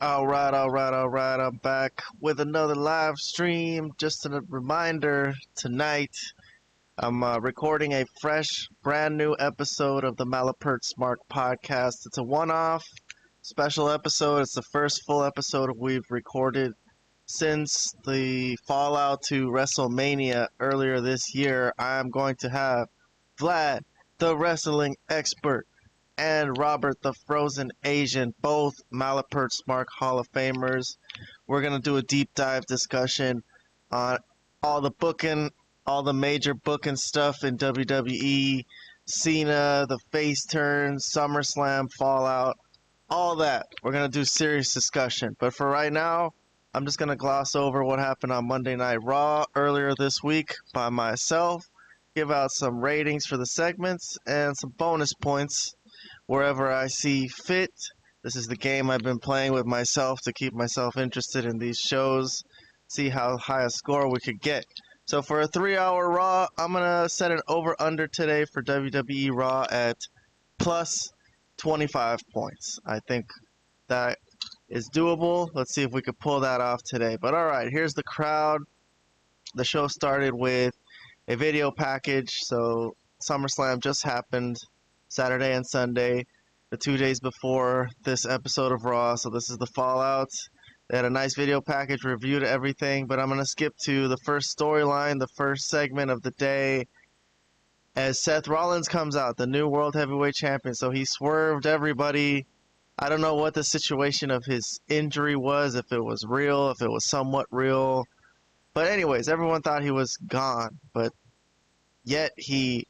All right. I'm back with another live stream. Just a reminder, tonight I'm recording a fresh, brand new episode of the Malapert Smark Podcast. It's a one-off special episode. It's the first full episode we've recorded since the fallout to WrestleMania earlier this year. I'm going to have Vlad, the wrestling expert, and Robert the Frozen Asian, both Malapert Smark Hall of Famers. We're going to do a deep dive discussion on all the booking, all the major booking stuff in WWE, Cena, the face turns, SummerSlam, Fallout, all that. We're going to do serious discussion. But for right now, I'm just going to gloss over what happened on Monday Night Raw earlier this week by myself, give out some ratings for the segments, and some bonus points wherever I see fit. This is the game I've been playing with myself to keep myself interested in these shows, see how high a score we could get. So for a 3-hour Raw, I'm going to set an over-under today for WWE Raw at plus 25 points. I think that is doable. Let's see if we could pull that off today. But alright, here's the crowd. The show started with a video package. So SummerSlam just happened Saturday and Sunday, the 2 days before this episode of Raw. So this is the fallout. They had a nice video package, reviewed everything, but I'm going to skip to the first storyline, the first segment of the day, as Seth Rollins comes out, the new World Heavyweight Champion. So he swerved everybody. I don't know what the situation of his injury was, if it was real, if it was somewhat real. But anyways, everyone thought he was gone, but yet he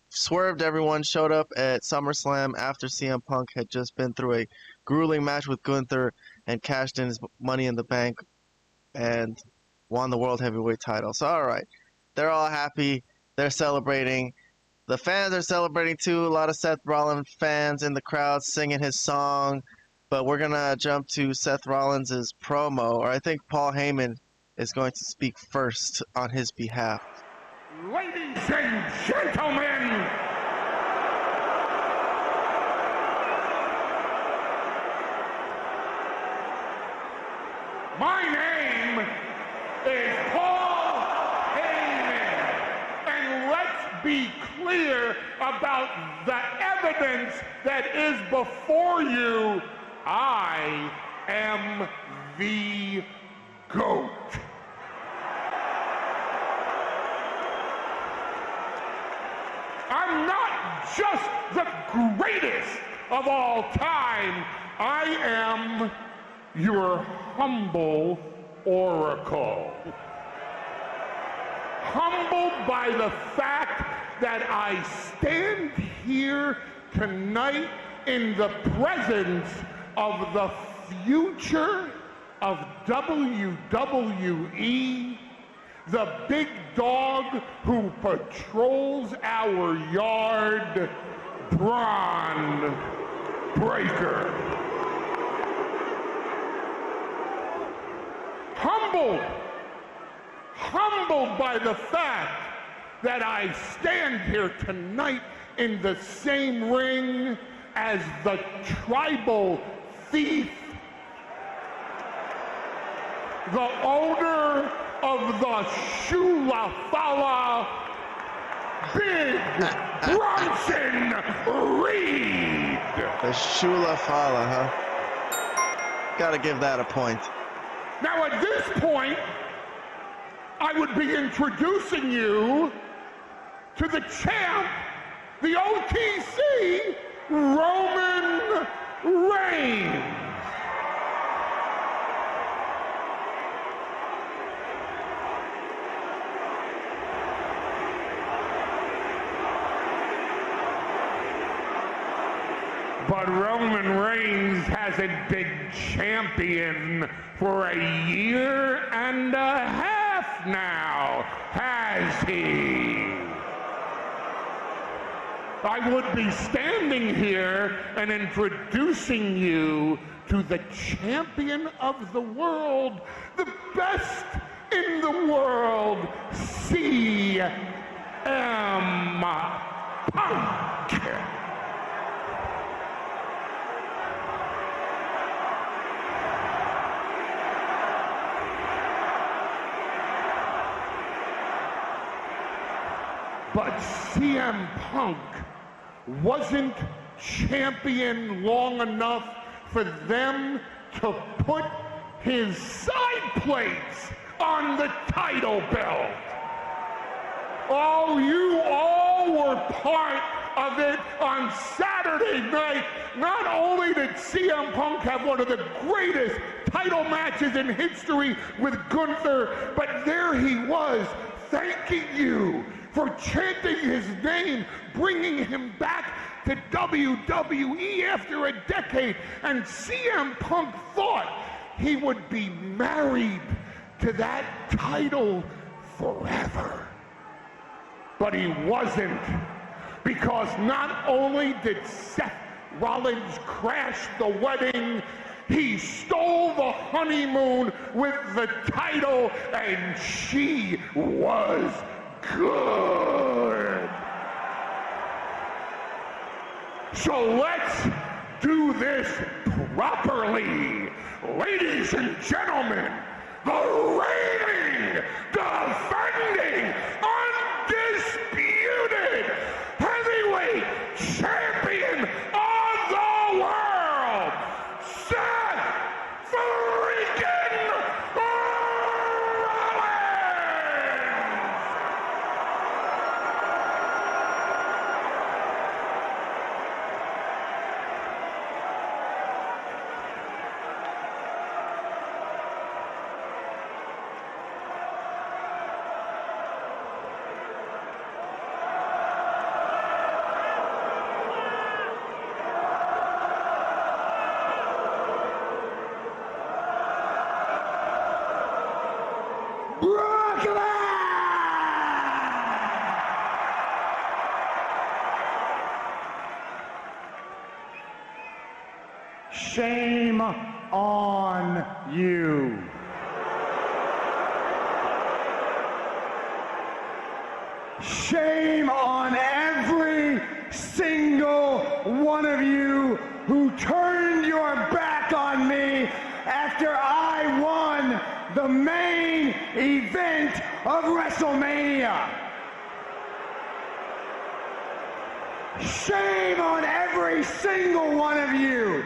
swerved everyone, showed up at SummerSlam after CM Punk had just been through a grueling match with Gunther and cashed in his Money in the Bank and won the World Heavyweight title. So, alright, they're all happy. They're celebrating. The fans are celebrating too. A lot of Seth Rollins fans in the crowd singing his song. But we're going to jump to Seth Rollins' promo, or I think Paul Heyman is going to speak first on his behalf. Ladies and gentlemen, my name is Paul Heyman, and let's be clear about the evidence that is before you. I am the GOAT. I'm not just the greatest of all time. I am your humble oracle. Humbled by the fact that I stand here tonight in the presence of the future of WWE, the big dog who patrols our yard, Braun Breaker. Humbled by the fact that I stand here tonight in the same ring as the tribal thief, the owner of the Shula-Fala, Big Bronson Reed. The Shula-Fala, huh? Gotta give that a point. Now at this point, I would be introducing you to the champ, the OTC, Roman Reigns. But Roman Reigns hasn't been champion for a year and a half now, has he? I would be standing here and introducing you to the champion of the world, the best in the world, CM Punk. But CM Punk wasn't champion long enough for them to put his side plates on the title belt. Oh, you all were part of it on Saturday night. Not only did CM Punk have one of the greatest title matches in history with Gunther, but there he was thanking you for chanting his name, bringing him back to WWE after a decade. And CM Punk thought he would be married to that title forever. But he wasn't, because not only did Seth Rollins crash the wedding, he stole the honeymoon with the title, and she was good. So let's do this properly. Ladies and gentlemen, the reigning, defending, undisputed heavyweight champion of the world, Seth freaking Rollins! Shame on you. Shame on every single one of you who turned your back on me after I won the main event of WrestleMania. Shame on every single one of you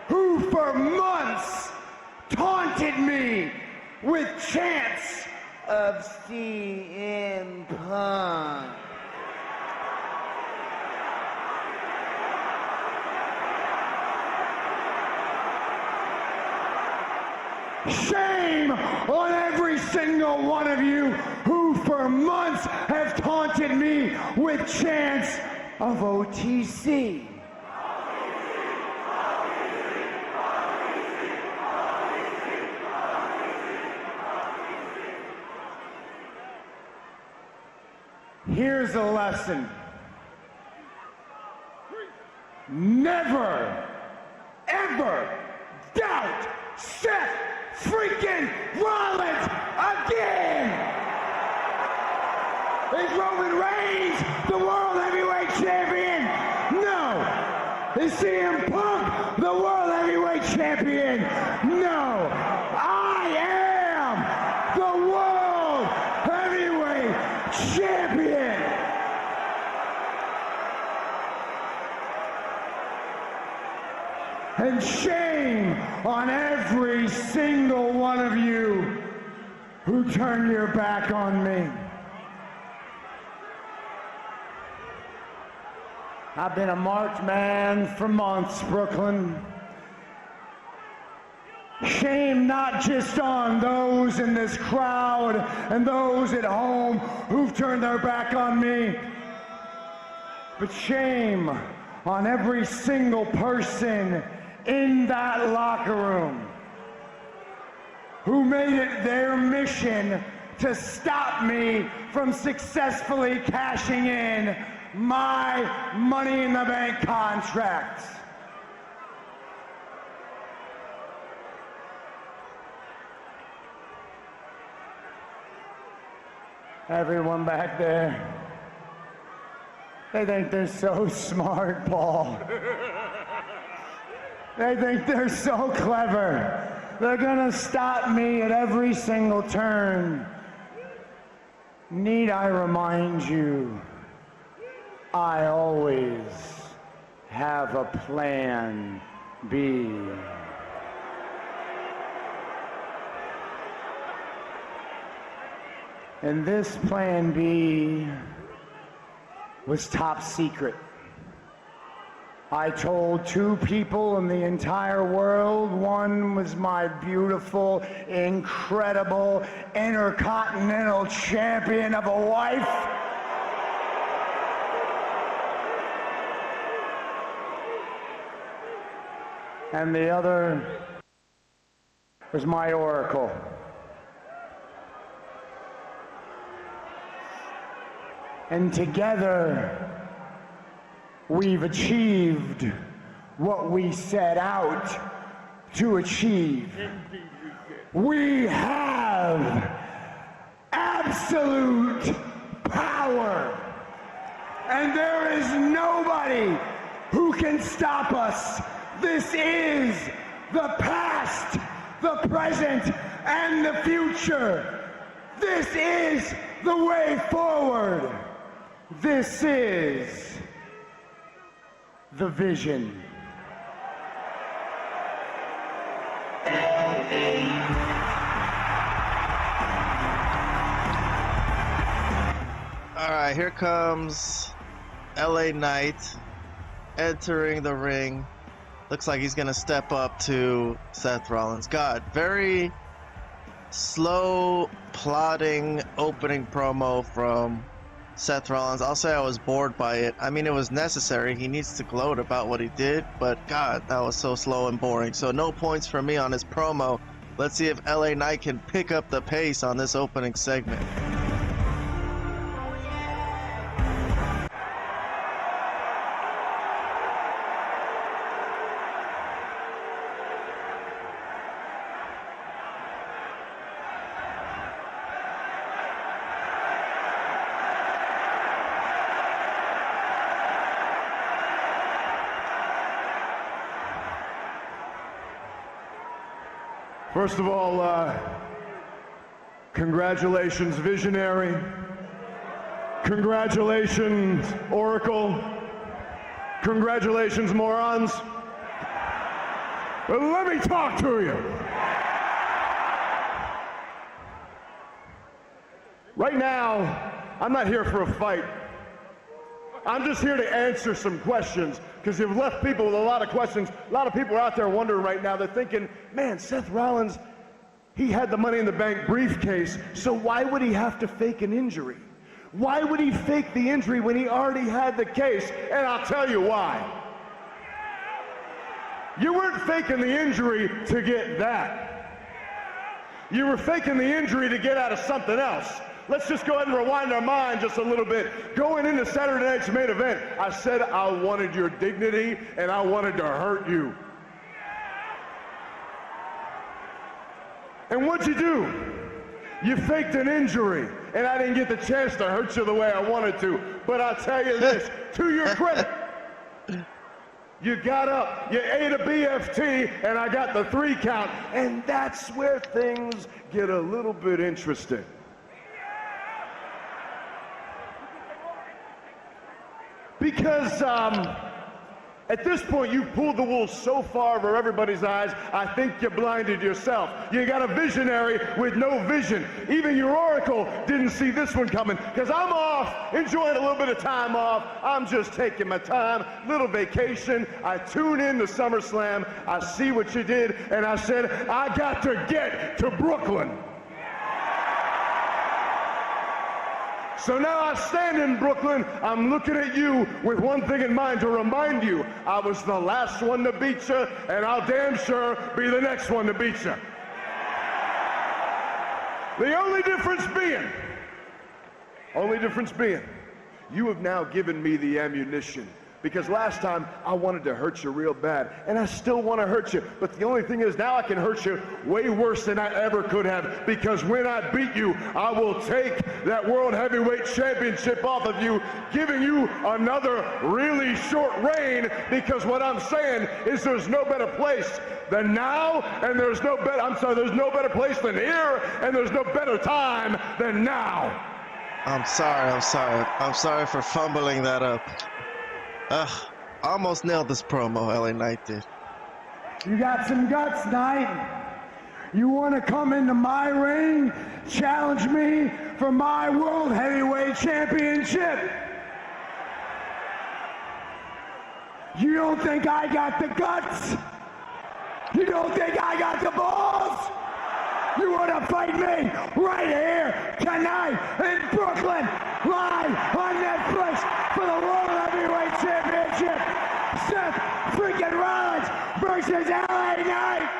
who for months taunted me with chants of CM Punk. Shame on every single one of you who for months have taunted me with chants of OTC. Here's a lesson. Never, ever doubt Seth freaking Rollins again! Is Roman Reigns the World Heavyweight Champion? No! Is CM Punk the World Heavyweight Champion? No! I am the World Heavyweight Champion! And shame on every single one of you who turned your back on me. I've been a marked man for months, Brooklyn. Shame not just on those in this crowd and those at home who've turned their back on me, but shame on every single person in that locker room who made it their mission to stop me from successfully cashing in my Money in the Bank contract. Everyone back there, they think they're so smart, Paul. They think they're so clever. They're gonna stop me at every single turn. Need I remind you, I always have a plan B. And this plan B was top secret. I told 2 people in the entire world. One was my beautiful, incredible, intercontinental champion of a wife. And the other was my oracle. And together, we've achieved what we set out to achieve. We have absolute power. And there is nobody who can stop us. This is the past, the present, and the future. This is the way forward. This is the vision. All right, here comes LA Knight entering the ring. Looks like he's going to step up to Seth Rollins. God, very slow, plodding opening promo from Seth Rollins. I'll say I was bored by it. I mean, it was necessary. He needs to gloat about what he did, but God, that was so slow and boring. So no points for me on his promo. Let's see if LA Knight can pick up the pace on this opening segment. First of all, congratulations, Visionary. Congratulations, Oracle. Congratulations, morons. But let me talk to you. Right now, I'm not here for a fight. I'm just here to answer some questions, because you've left people with a lot of questions. A lot of people are out there wondering right now. They're thinking, man, Seth Rollins, he had the Money in the Bank briefcase, so why would he have to fake an injury? Why would he fake the injury when he already had the case? And I'll tell you why. You weren't faking the injury to get that. You were faking the injury to get out of something else. Let's just go ahead and rewind our mind just a little bit. Going into Saturday night's main event, I said I wanted your dignity and I wanted to hurt you. And what'd you do? You faked an injury, and I didn't get the chance to hurt you the way I wanted to. But I'll tell you this, to your credit, you got up, you ate a BFT, and I got the 3 count, and that's where things get a little bit interesting. Because at this point, you've pulled the wool so far over everybody's eyes, I think you blinded yourself. You got a visionary with no vision. Even your oracle didn't see this one coming, because I'm off, enjoying a little bit of time off. I'm just taking my time, little vacation. I tune in to SummerSlam. I see what you did, and I said, I got to get to Brooklyn. So now I stand in Brooklyn, I'm looking at you with one thing in mind, to remind you, I was the last one to beat you, and I'll damn sure be the next one to beat you. The only difference being, you have now given me the ammunition. Because last time, I wanted to hurt you real bad, and I still want to hurt you. But the only thing is, now I can hurt you way worse than I ever could have, because when I beat you, I will take that World Heavyweight Championship off of you, giving you another really short reign, because what I'm saying is there's no better place than now, and there's no better place than here, and there's no better time than now. I'm sorry for fumbling that up. Almost nailed this promo, LA Knight did. You got some guts, Knight. You want to come into my ring, challenge me for my World Heavyweight Championship? You don't think I got the guts? You don't think I got the balls? You want to fight me right here tonight in Brooklyn, live on Netflix for the World Heavyweight Championship? Seth freaking Rollins versus LA Knight.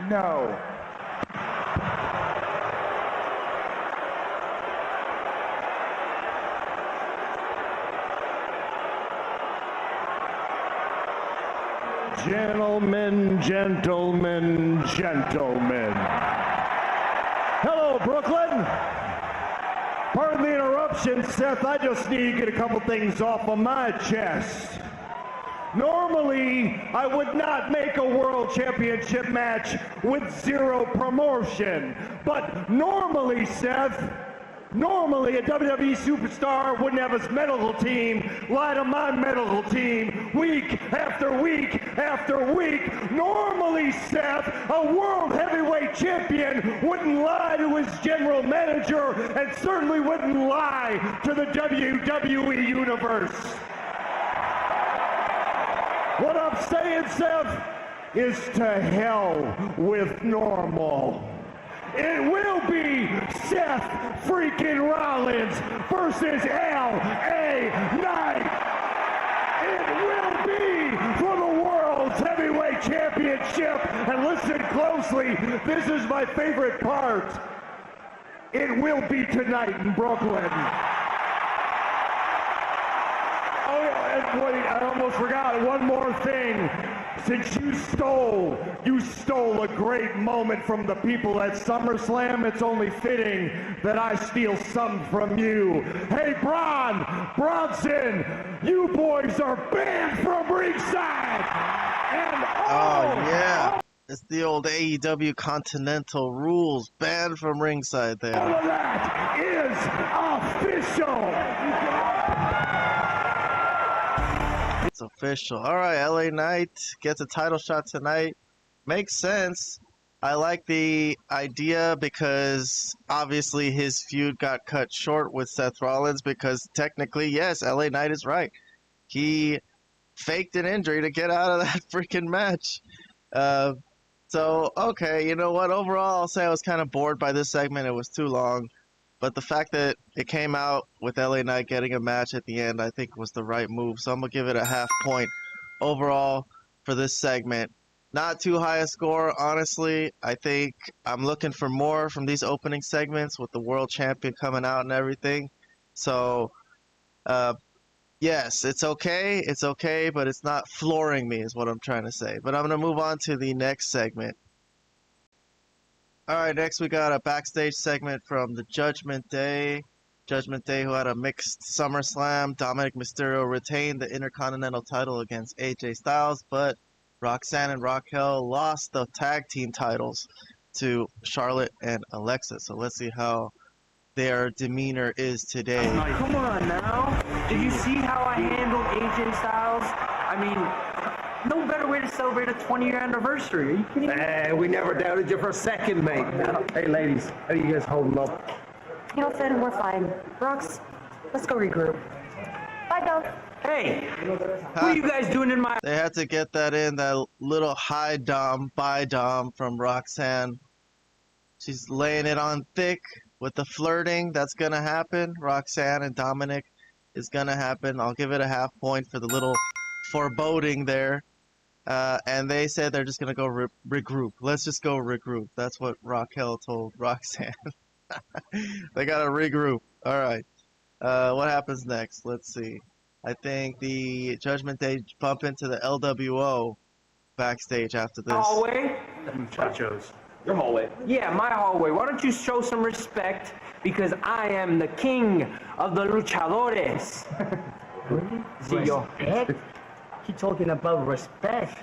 No. Gentlemen, gentlemen, gentlemen. Hello, Brooklyn. Pardon the interruption, Seth. I just need to get a couple things off of my chest. Normally, I would not make a world championship match with zero promotion. But normally, Seth, normally a WWE superstar wouldn't have his medical team lie to my medical team week after week after week. Normally, Seth, a world heavyweight champion wouldn't lie to his general manager and certainly wouldn't lie to the WWE universe. What I'm saying, Seth, is to hell with normal. It will be Seth freaking Rollins versus LA Knight. It will be for the World's Heavyweight Championship. And listen closely, this is my favorite part. It will be tonight in Brooklyn. Wait, I almost forgot one more thing. Since you stole a great moment from the people at SummerSlam, it's only fitting that I steal something from you. Hey, Bronson, you boys are banned from ringside. And yeah. It's the old AEW Continental rules, banned from ringside there. All of that is official. It's official. All right, LA Knight gets a title shot tonight. Makes sense. I like the idea because obviously his feud got cut short with Seth Rollins because technically, yes, LA Knight is right. He faked an injury to get out of that freaking match. So, okay, you know what? Overall, I'll say I was kind of bored by this segment. It was too long. But the fact that it came out with LA Knight getting a match at the end, I think was the right move. So I'm going to give it a half point overall for this segment. Not too high a score, honestly. I think I'm looking for more from these opening segments with the world champion coming out and everything. So, yes, it's okay. It's okay, but it's not flooring me is what I'm trying to say. But I'm going to move on to the next segment. All right, next we got a backstage segment from the Judgment Day. Judgment Day, who had a mixed SummerSlam. Dominic Mysterio retained the Intercontinental title against AJ Styles, but Roxanne and Raquel lost the tag team titles to Charlotte and Alexa. So let's see how their demeanor is today. Come on now. Did you see how I handled AJ Styles? I mean, no better way to celebrate a 20-year anniversary. Are you kidding me? We never doubted you for a second, mate. Hey, ladies, how are you guys holding up? You know, Finn, we're fine. Brooks, let's go regroup. Bye, Dom. Hey, what are you guys doing in my... They had to get that in, that little hi Dom, bye Dom from Roxanne. She's laying it on thick with the flirting. That's going to happen. Roxanne and Dominic is going to happen. I'll give it a half point for the little foreboding there. And they said they're just going to go regroup. Let's just go regroup. That's what Raquel told Roxanne. They got to regroup. All right. What happens next? Let's see. I think the Judgment Day bump into the LWO backstage after this. Hallway? Muchachos. Your hallway. Yeah, my hallway. Why don't you show some respect? Because I am the king of the luchadores. Respect? He's talking about respect.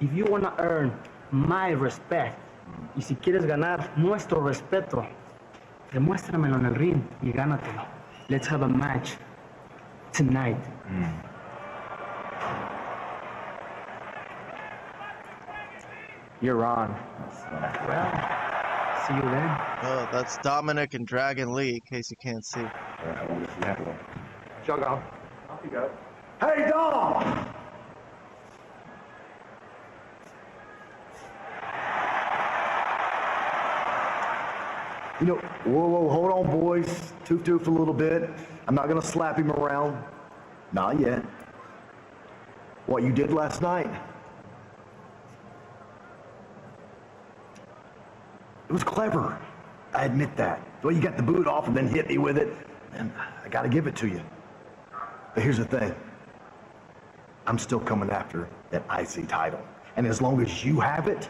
If you want to earn my respect, Y si quieres ganar nuestro respeto, demuéstramelo en el ring y gánatelo. Let's have a match tonight. You're on. Well, see you then. Oh, that's Dominic and Dragon Lee, in case you can't see. Jog on. Off you go. Hey, Dom! You know, whoa, hold on, boys. Toof a little bit. I'm not gonna slap him around. Not yet. What you did last night, it was clever. I admit that. The way you got the boot off and then hit me with it, and I gotta give it to you. But here's the thing. I'm still coming after that IC title. And as long as you have it,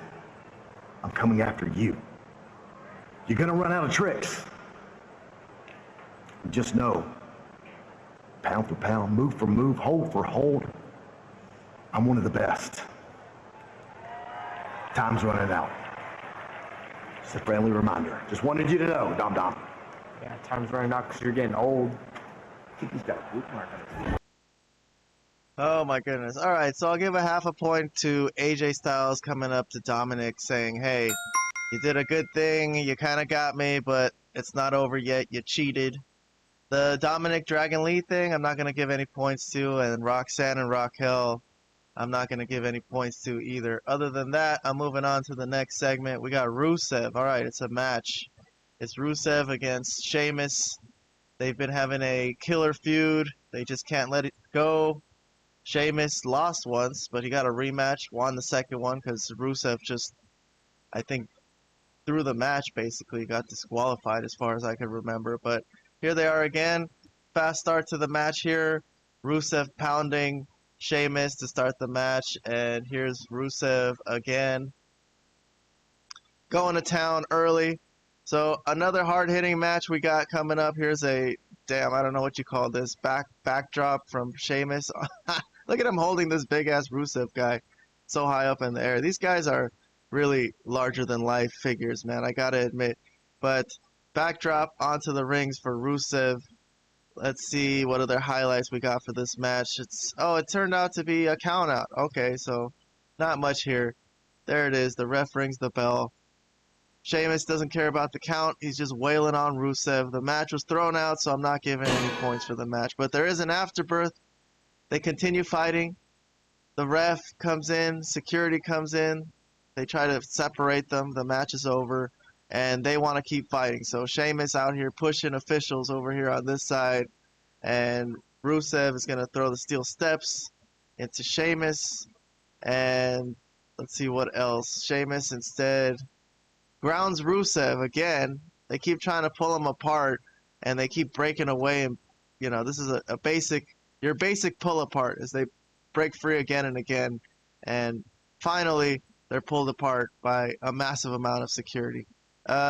I'm coming after you. You're gonna run out of tricks. Just know, pound for pound, move for move, hold for hold, I'm one of the best. Time's running out. Just a friendly reminder. Just wanted you to know, Dom. Yeah, time's running out because you're getting old. He's got a boot mark on his. Oh my goodness. All right, so I'll give a half a point to AJ Styles coming up to Dominic saying, hey, you did a good thing, you kind of got me, but it's not over yet, you cheated. The Dominic Dragon Lee thing, I'm not going to give any points to, and Roxanne and Raquel, I'm not going to give any points to either. Other than that, I'm moving on to the next segment. We got Rusev. All right, it's a match. It's Rusev against Sheamus. They've been having a killer feud. They just can't let it go. Sheamus lost once, but he got a rematch, won the second one because Rusev just, I think, through the match basically got disqualified as far as I can remember. But here they are again. Fast start to the match here. Rusev pounding Sheamus to start the match, and here's Rusev again going to town early. So another hard-hitting match we got coming up. Here's a I don't know what you call this, backdrop from Sheamus. Look at him holding this big-ass Rusev guy so high up in the air. These guys are really larger-than-life figures, man, I gotta admit. But backdrop onto the rings for Rusev. Let's see what other highlights we got for this match. It turned out to be a countout. Okay, so not much here. There it is. The ref rings the bell. Sheamus doesn't care about the count. He's just wailing on Rusev. The match was thrown out, so I'm not giving any points for the match. But there is an afterbirth. They continue fighting. The ref comes in. Security comes in. They try to separate them. The match is over. And they want to keep fighting. So Sheamus out here pushing officials over here on this side. And Rusev is going to throw the steel steps into Sheamus. And let's see what else. Sheamus instead grounds Rusev again. They keep trying to pull him apart. And they keep breaking away. And, you know, this is your basic pull apart as they break free again and again. And finally, they're pulled apart by a massive amount of security.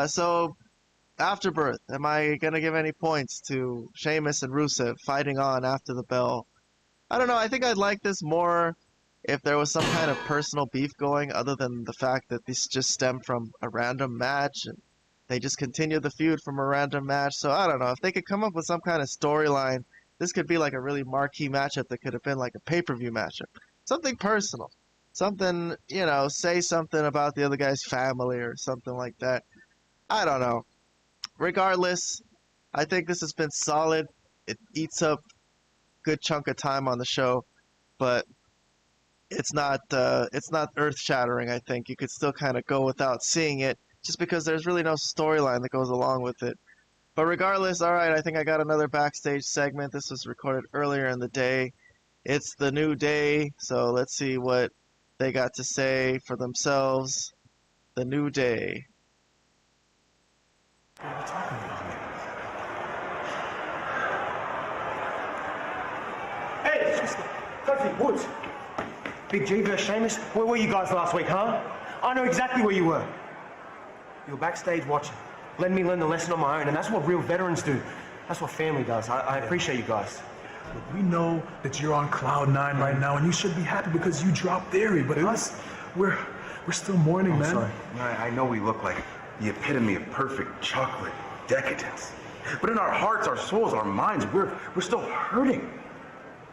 So, afterbirth, am I going to give any points to Sheamus and Rusev fighting on after the bell? I don't know. I think I'd like this more if there was some kind of personal beef going other than the fact that this just stemmed from a random match and they just continue the feud from a random match. So, I don't know. If they could come up with some kind of storyline, this could be like a really marquee matchup that could have been like a pay-per-view matchup. Something personal. Something, you know, say something about the other guy's family or something like that. I don't know. Regardless, I think this has been solid. It eats up a good chunk of time on the show, but it's not earth-shattering, I think. You could still kind of go without seeing it just because there's really no storyline that goes along with it. But regardless, all right, I think I got another backstage segment. This was recorded earlier in the day. It's the new day, so let's see what they got to say for themselves. The new day. What are we talking about here? Hey, it's just Coffee Woods. Big G versus Sheamus. Where were you guys last week, huh? I know exactly where you were. You were backstage watching, letting me learn the lesson on my own, and that's what real veterans do. That's what family does. I appreciate you guys. Look, we know that you're on cloud 9 right now, and you should be happy because you dropped Theory. But us, we're We're still mourning, man. Sorry. I know we look like the epitome of perfect chocolate decadence. But in our hearts, our souls, our minds, we're still hurting.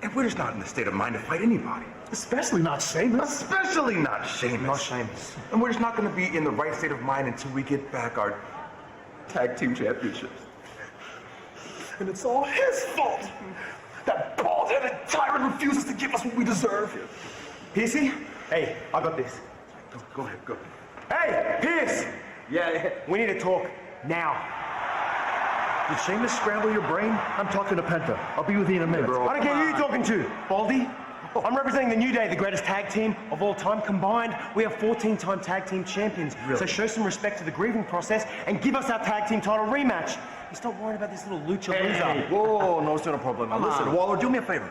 And we're just not in the state of mind to fight anybody. Especially not Sheamus. Especially not Sheamus. Not Sheamus. And we're just not going to be in the right state of mind until we get back our tag team championships. And it's all his fault. That bald-headed tyrant refuses to give us what we deserve. Piercy? Hey, I got this. Go ahead, go. Hey, Pierce! Yeah, we need to talk now. Did Sheamus scramble your brain? I'm talking to Penta. I'll be with you in a minute. bro. I don't care who you're talking to, Baldy. I'm representing the New Day, the greatest tag team of all time. Combined, we are 14-time tag team champions. Really? So show some respect to the grieving process and give us our tag team title rematch. And stop worrying about this little lucha loser. Whoa, no, it's not a problem. Now listen, Waller, do me a favor.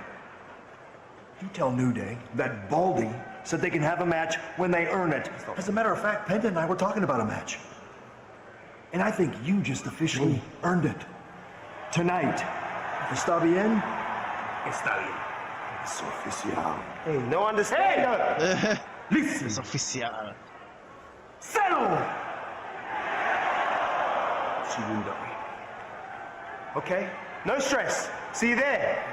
You tell New Day that Baldy said they can have a match when they earn it. As a matter of fact, Penta and I were talking about a match. And I think you just officially earned it. Tonight. Está bien? Está bien. Es oficial. Hey, no understand. Listen. Es oficial. Settle! See you in the Okay, no stress. See you there.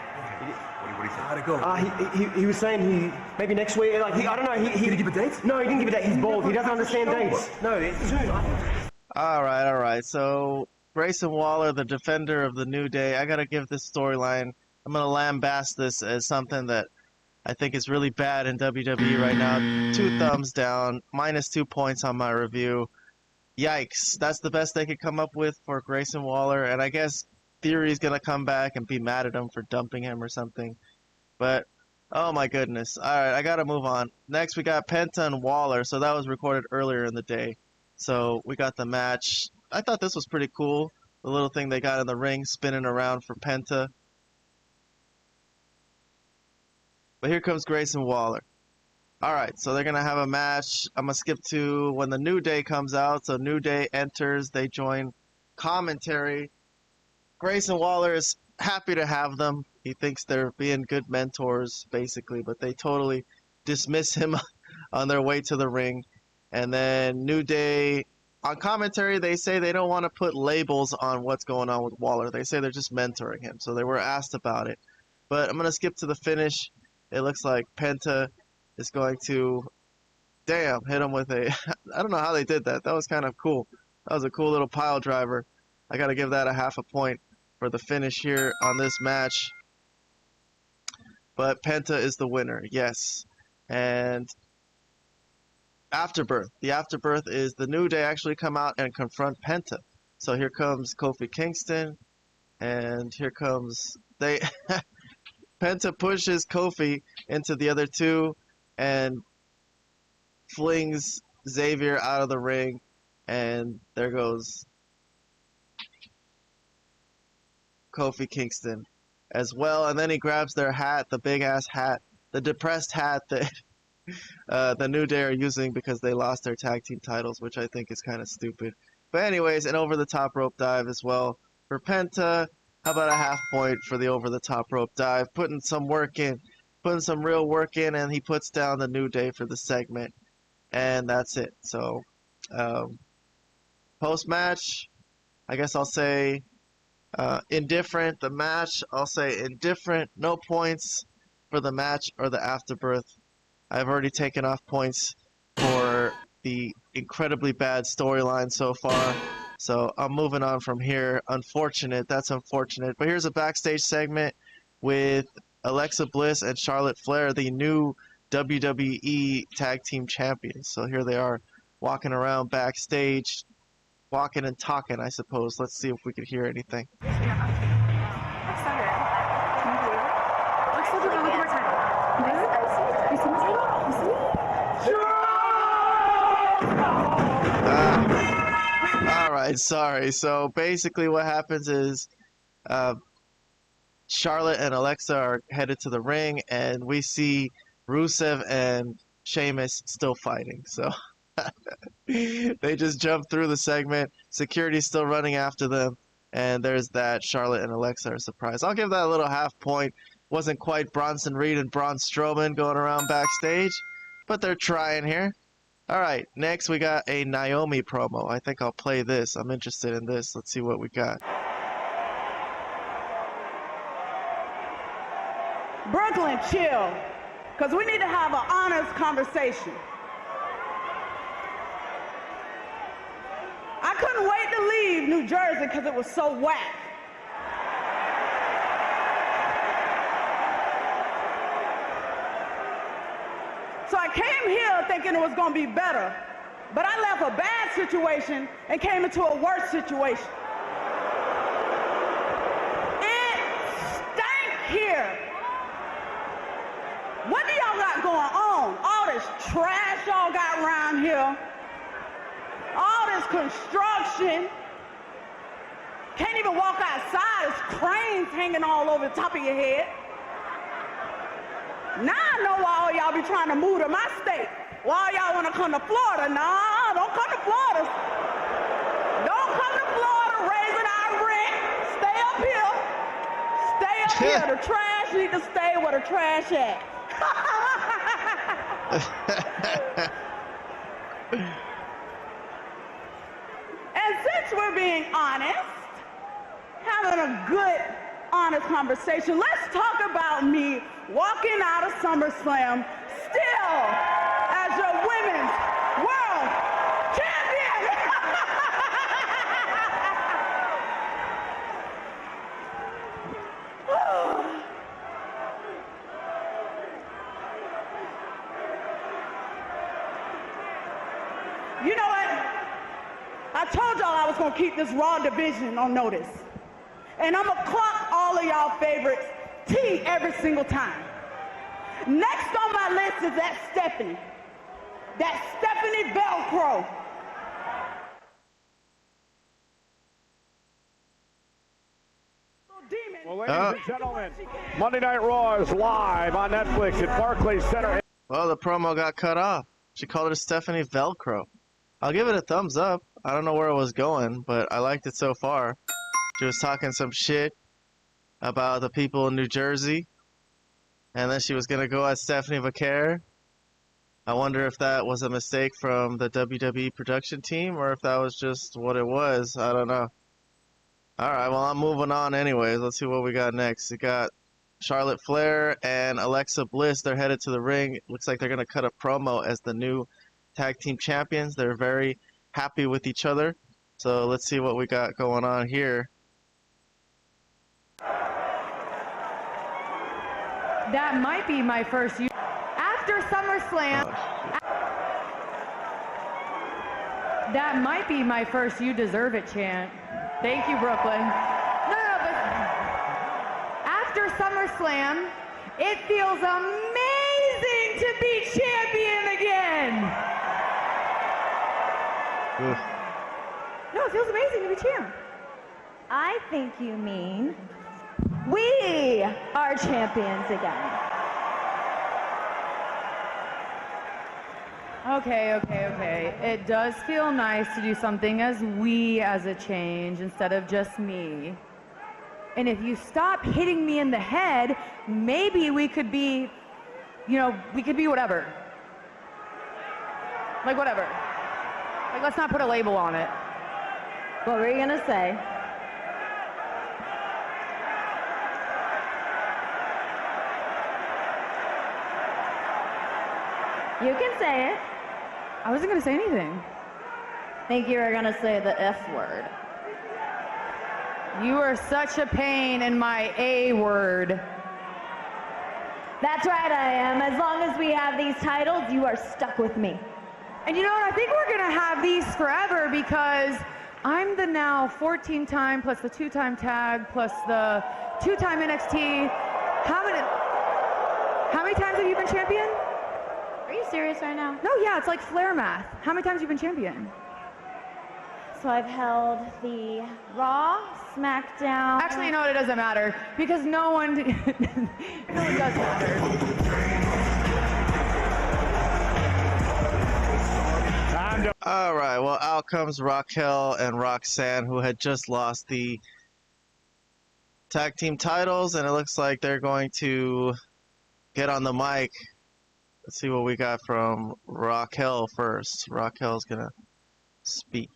What do you say? How'd it go? He was saying maybe next week, like, I don't know. He Did he give a date? No, he didn't give a date. He's bald. He doesn't understand dates. No, it's soon. All right. So Grayson Waller, the defender of the New Day, I gotta give this storyline. I'm gonna lambast this as something that I think is really bad in WWE right now. 2 thumbs down, -2 points on my review. Yikes! That's the best they could come up with for Grayson Waller, and I guess Theory's gonna come back and be mad at him for dumping him or something. But oh my goodness! All right, I gotta move on. Next, we got Penta and Waller. So that was recorded earlier in the day. So we got the match. I thought this was pretty cool. The little thing they got in the ring spinning around for Penta. But here comes Grayson Waller. Alright, so they're going to have a match. I'm going to skip to when the New Day comes out. So New Day enters. They join commentary. Grayson Waller is happy to have them. He thinks they're being good mentors, basically. But they totally dismiss him on their way to the ring. And then New Day, on commentary, they say they don't want to put labels on what's going on with Waller. They say they're just mentoring him. So they were asked about it. But I'm going to skip to the finish. It looks like Penta is going to, hit him with a, I don't know how they did that. That was kind of cool. That was a cool little pile driver. I got to give that a half a point for the finish here on this match. But Penta is the winner, yes. And Afterbirth. The Afterbirth is the New Day actually come out and confront Penta. So here comes Kofi Kingston, and here comes, Penta pushes Kofi into the other two and flings Xavier out of the ring, and there goes Kofi Kingston as well. And then he grabs their hat, the big-ass hat, the depressed hat that the New Day are using because they lost their tag team titles, which I think is kind of stupid. But anyways, an over-the-top rope dive as well for Penta. How about a half point for the over-the-top rope dive? Putting some work in, putting some real work in, and he puts down the New Day for the segment. And that's it. So, post-match, I guess I'll say indifferent. The match, I'll say indifferent. No points for the match or the Afterbirth. I've already taken off points for the incredibly bad storyline so far. So I'm moving on from here. Unfortunate. That's unfortunate. But here's a backstage segment with Alexa Bliss and Charlotte Flair, the new WWE Tag Team Champions. So here they are walking around backstage, walking and talking, I suppose. Let's see if we could hear anything. Alright, sorry. So basically what happens is Charlotte and Alexa are headed to the ring, and we see Rusev and Sheamus still fighting. So they just jump through the segment. Security's still running after them, and there's that. Charlotte and Alexa are surprised. I'll give that a little half point. Wasn't quite Bronson Reed and Braun Strowman going around backstage, but they're trying here. All right, next we got a Naomi promo. I think I'll play this. I'm interested in this. Let's see what we got. Brooklyn, chill, because we need to have an honest conversation. I couldn't wait to leave New Jersey because it was so whack. So I came here thinking it was going to be better, but I left a bad situation and came into a worse situation. It stank here. What do y'all got going on? All this trash y'all got around here. All this construction. Can't even walk outside. There's cranes hanging all over the top of your head. Now I know why all y'all be trying to move to my state. Why y'all want to come to Florida? Nah, don't come to Florida. Don't come to Florida raising our rent. Stay up here. Stay up here. The trash need to stay where the trash at. And since we're being honest, having a good, honest conversation, let's talk about me walking out of SummerSlam still as your women's world champion. You know what? I told y'all I was going to keep this Raw division on notice. And I'm going to clock all of y'all favorites T every single time. Next on my list is that Stephanie. That Stephanie Velcro. Well, ladies and gentlemen, Monday Night Raw is live on Netflix at Barclays Center. Well, the promo got cut off. She called it Stephanie Velcro. I'll give it a thumbs up. I don't know where it was going, but I liked it so far. She was talking some shit about the people in New Jersey, and then she was going to go as Stephanie Vaquer. I wonder if that was a mistake from the WWE production team, or if that was just what it was. I don't know. Alright, well, I'm moving on anyways. Let's see what we got next. We got Charlotte Flair and Alexa Bliss. They're headed to the ring. Looks like they're going to cut a promo as the new tag team champions. They're very happy with each other. So let's see what we got going on here. That might be my first after SummerSlam. That might be my first "You Deserve It" chant. Thank you, Brooklyn. No, but after SummerSlam, it feels amazing to be champion again. Oof. No, it feels amazing to be champ. I think you mean we are champions again. Okay. It does feel nice to do something as we as a change instead of just me. And if you stop hitting me in the head, maybe we could be, we could be whatever. Like whatever. Like let's not put a label on it. What were you gonna say? You can say it. I wasn't going to say anything. Think you were going to say the F word. You are such a pain in my A word. That's right, I am. As long as we have these titles, you are stuck with me. And you know what? I think we're going to have these forever because I'm the now 14-time plus the 2-time tag plus the 2-time NXT. How many times have you been champion? Are you serious right now? No, yeah, it's like Flair math. How many times have you been champion? So I've held the Raw, SmackDown. Actually, you know what? It doesn't matter because no one does matter. All right, well, out comes Raquel and Roxanne, who had just lost the tag team titles, and it looks like they're going to get on the mic Let's see what we got from Raquel first. Raquel's gonna speak.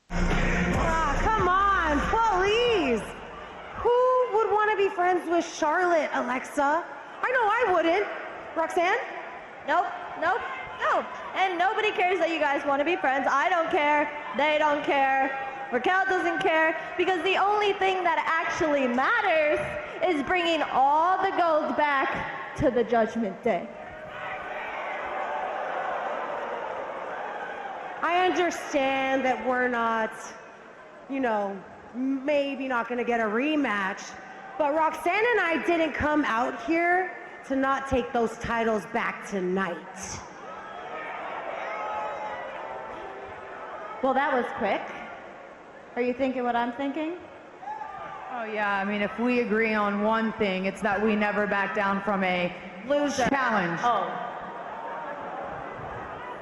Come on, please. Who would want to be friends with Charlotte, Alexa? I know I wouldn't. Roxanne? Nope. And nobody cares that you guys want to be friends. I don't care. They don't care. Raquel doesn't care, because the only thing that actually matters is bringing all the gold back to the Judgment Day. I understand that we're not, maybe not going to get a rematch, but Roxanne and I didn't come out here to not take those titles back tonight. Well, that was quick. Are you thinking what I'm thinking? Oh yeah, I mean, if we agree on one thing, it's that we never back down from a Loser. challenge. Oh.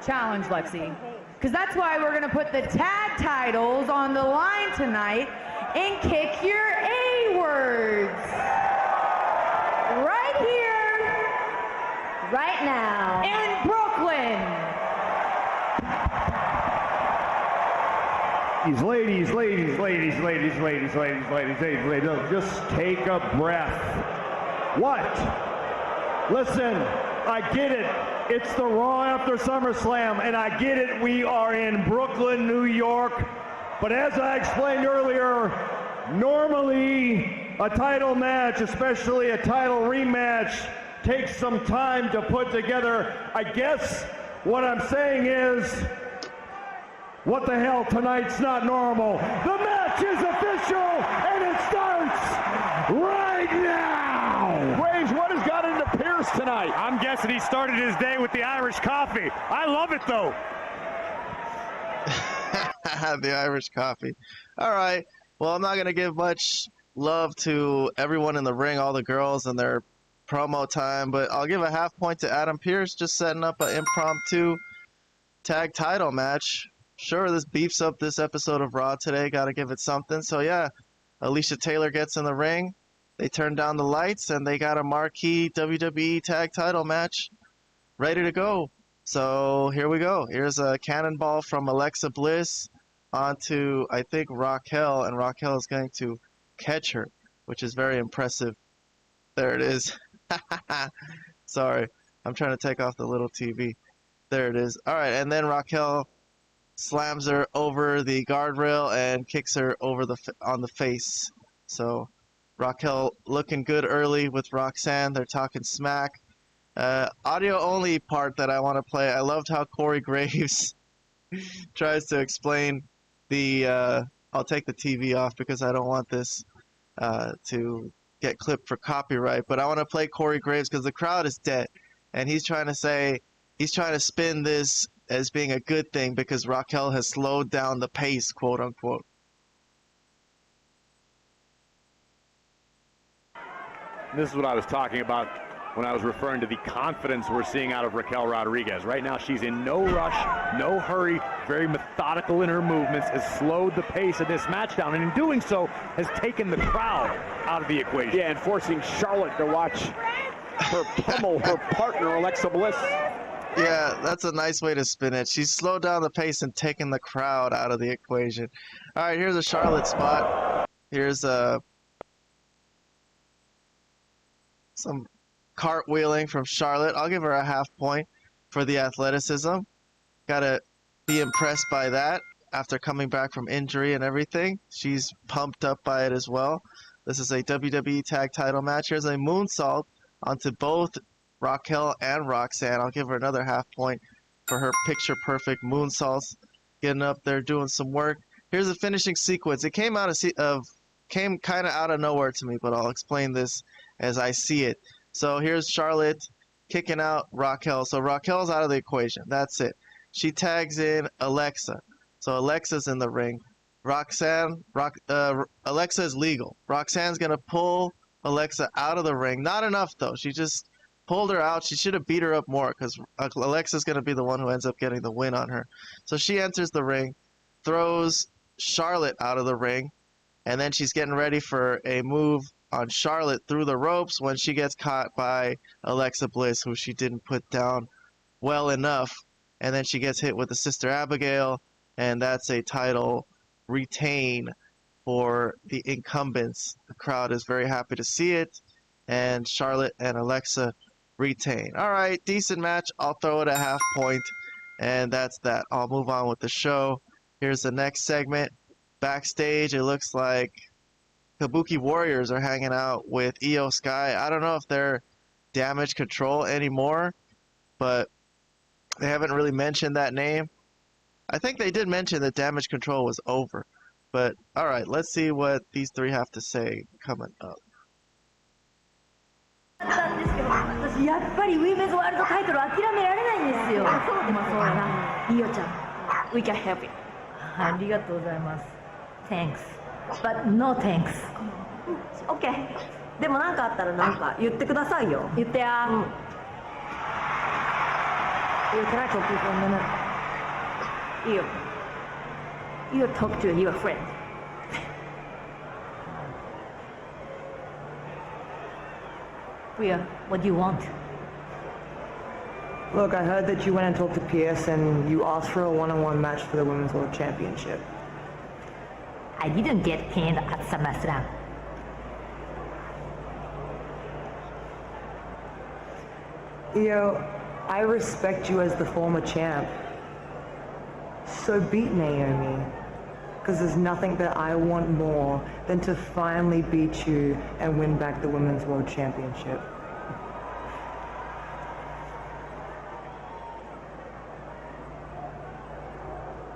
Challenge, Lexi. Because that's why we're going to put the tag titles on the line tonight and kick your A words. Right here. Right now. In Brooklyn. Ladies, just take a breath. What? Listen, I get it. It's the Raw after SummerSlam, and I get it. We are in Brooklyn, New York. But as I explained earlier, normally a title match, especially a title rematch, takes some time to put together. I guess what I'm saying is, what the hell, tonight's not normal. The match is official, and it starts right now. Graves, what has got into Pierce tonight? I'm guessing he started his day with the Irish coffee. I love it, though. The Irish coffee. All right. Well, I'm not going to give much love to everyone in the ring, all the girls and their promo time, but I'll give a half point to Adam Pearce, just setting up an impromptu tag title match. Sure, this beefs up this episode of Raw today. Got to give it something. So, yeah, Alicia Taylor gets in the ring. They turn down the lights, and they got a marquee WWE tag title match ready to go. So, here we go. Here's a cannonball from Alexa Bliss onto, I think, Raquel, and Raquel is going to catch her, which is very impressive. There it is. Sorry, I'm trying to take off the little TV. There it is. All right, and then Raquel slams her over the guardrail and kicks her over on the face. So Raquel looking good early with Roxanne. They're talking smack. Audio only part that I want to play. I loved how Corey Graves tries to explain the I'll take the TV off because I don't want this to get clipped for copyright, but I want to play Corey Graves because the crowd is dead, and he's trying to spin this as being a good thing because Raquel has slowed down the pace, quote unquote. This is what I was talking about when I was referring to the confidence we're seeing out of Raquel Rodriguez. Right now, she's in no rush, no hurry, very methodical in her movements, has slowed the pace of this match down, and in doing so, has taken the crowd out of the equation. Yeah, and forcing Charlotte to watch her pummel her partner, Alexa Bliss. Yeah, that's a nice way to spin it. She's slowed down the pace and taken the crowd out of the equation. All right, here's a Charlotte spot. Here's some cartwheeling from Charlotte. I'll give her a half point for the athleticism. Gotta be impressed by that after coming back from injury and everything. She's pumped up by it as well. This is a WWE Tag Title match. Here's a moonsault onto both Raquel and Roxanne. I'll give her another half point for her picture-perfect moonsaults, getting up there, doing some work. Here's the finishing sequence. It came kind of out of nowhere to me, but I'll explain this as I see it. So here's Charlotte kicking out Raquel. So Raquel's out of the equation. That's it. She tags in Alexa. So Alexa's in the ring. Alexa is legal. Roxanne's going to pull Alexa out of the ring. Not enough, though. She just pulled her out. She should have beat her up more because Alexa's going to be the one who ends up getting the win on her. So she enters the ring, throws Charlotte out of the ring, and then she's getting ready for a move on Charlotte through the ropes when she gets caught by Alexa Bliss, who she didn't put down well enough. And then she gets hit with the Sister Abigail, and that's a title retain for the incumbents. The crowd is very happy to see it, and Charlotte and Alexa retain. All right, decent match. I'll throw it a half point, and that's that. I'll move on with the show. Here's the next segment. Backstage, it looks like Kabuki Warriors are hanging out with Io Sky. I don't know if they're Damage Control anymore, but they haven't really mentioned that name. I think they did mention that Damage Control was over. But, alright, let's see what these three have to say coming up. 私やっぱりウィメンズワールドタイトル諦められないんですよ。まあそうだな。イオちゃん、we can help you. ありがとうございます。Thanks, but no thanks. Okay. でもなんかあったらなんか言ってくださいよ。言ってや。Can I talk to you for a minute? You talk to your friend. Rhea, what do you want? Look, I heard that you went and talked to Pierce and you asked for a one-on-one match for the Women's World Championship. I didn't get pinned at SummerSlam. Io, I respect you as the former champ. So beat Naomi. Because there's nothing that I want more than to finally beat you and win back the Women's World Championship.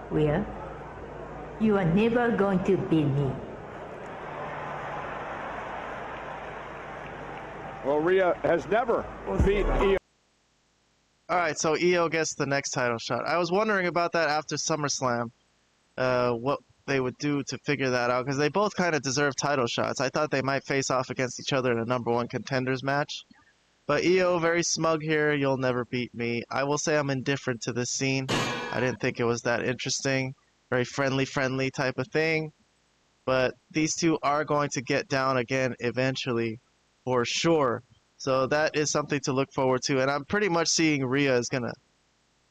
Rhea, you are never going to beat me. Well, Rhea has never beat Io. Alright, so Io gets the next title shot. I was wondering about that after SummerSlam. What they would do to figure that out, because they both kind of deserve title shots. I thought they might face off against each other in a #1 contenders match. But Io, very smug here. You'll never beat me. I will say I'm indifferent to this scene. I didn't think it was that interesting. Very friendly type of thing. But these two are going to get down again eventually, for sure. So that is something to look forward to. And I'm pretty much seeing Rhea is going to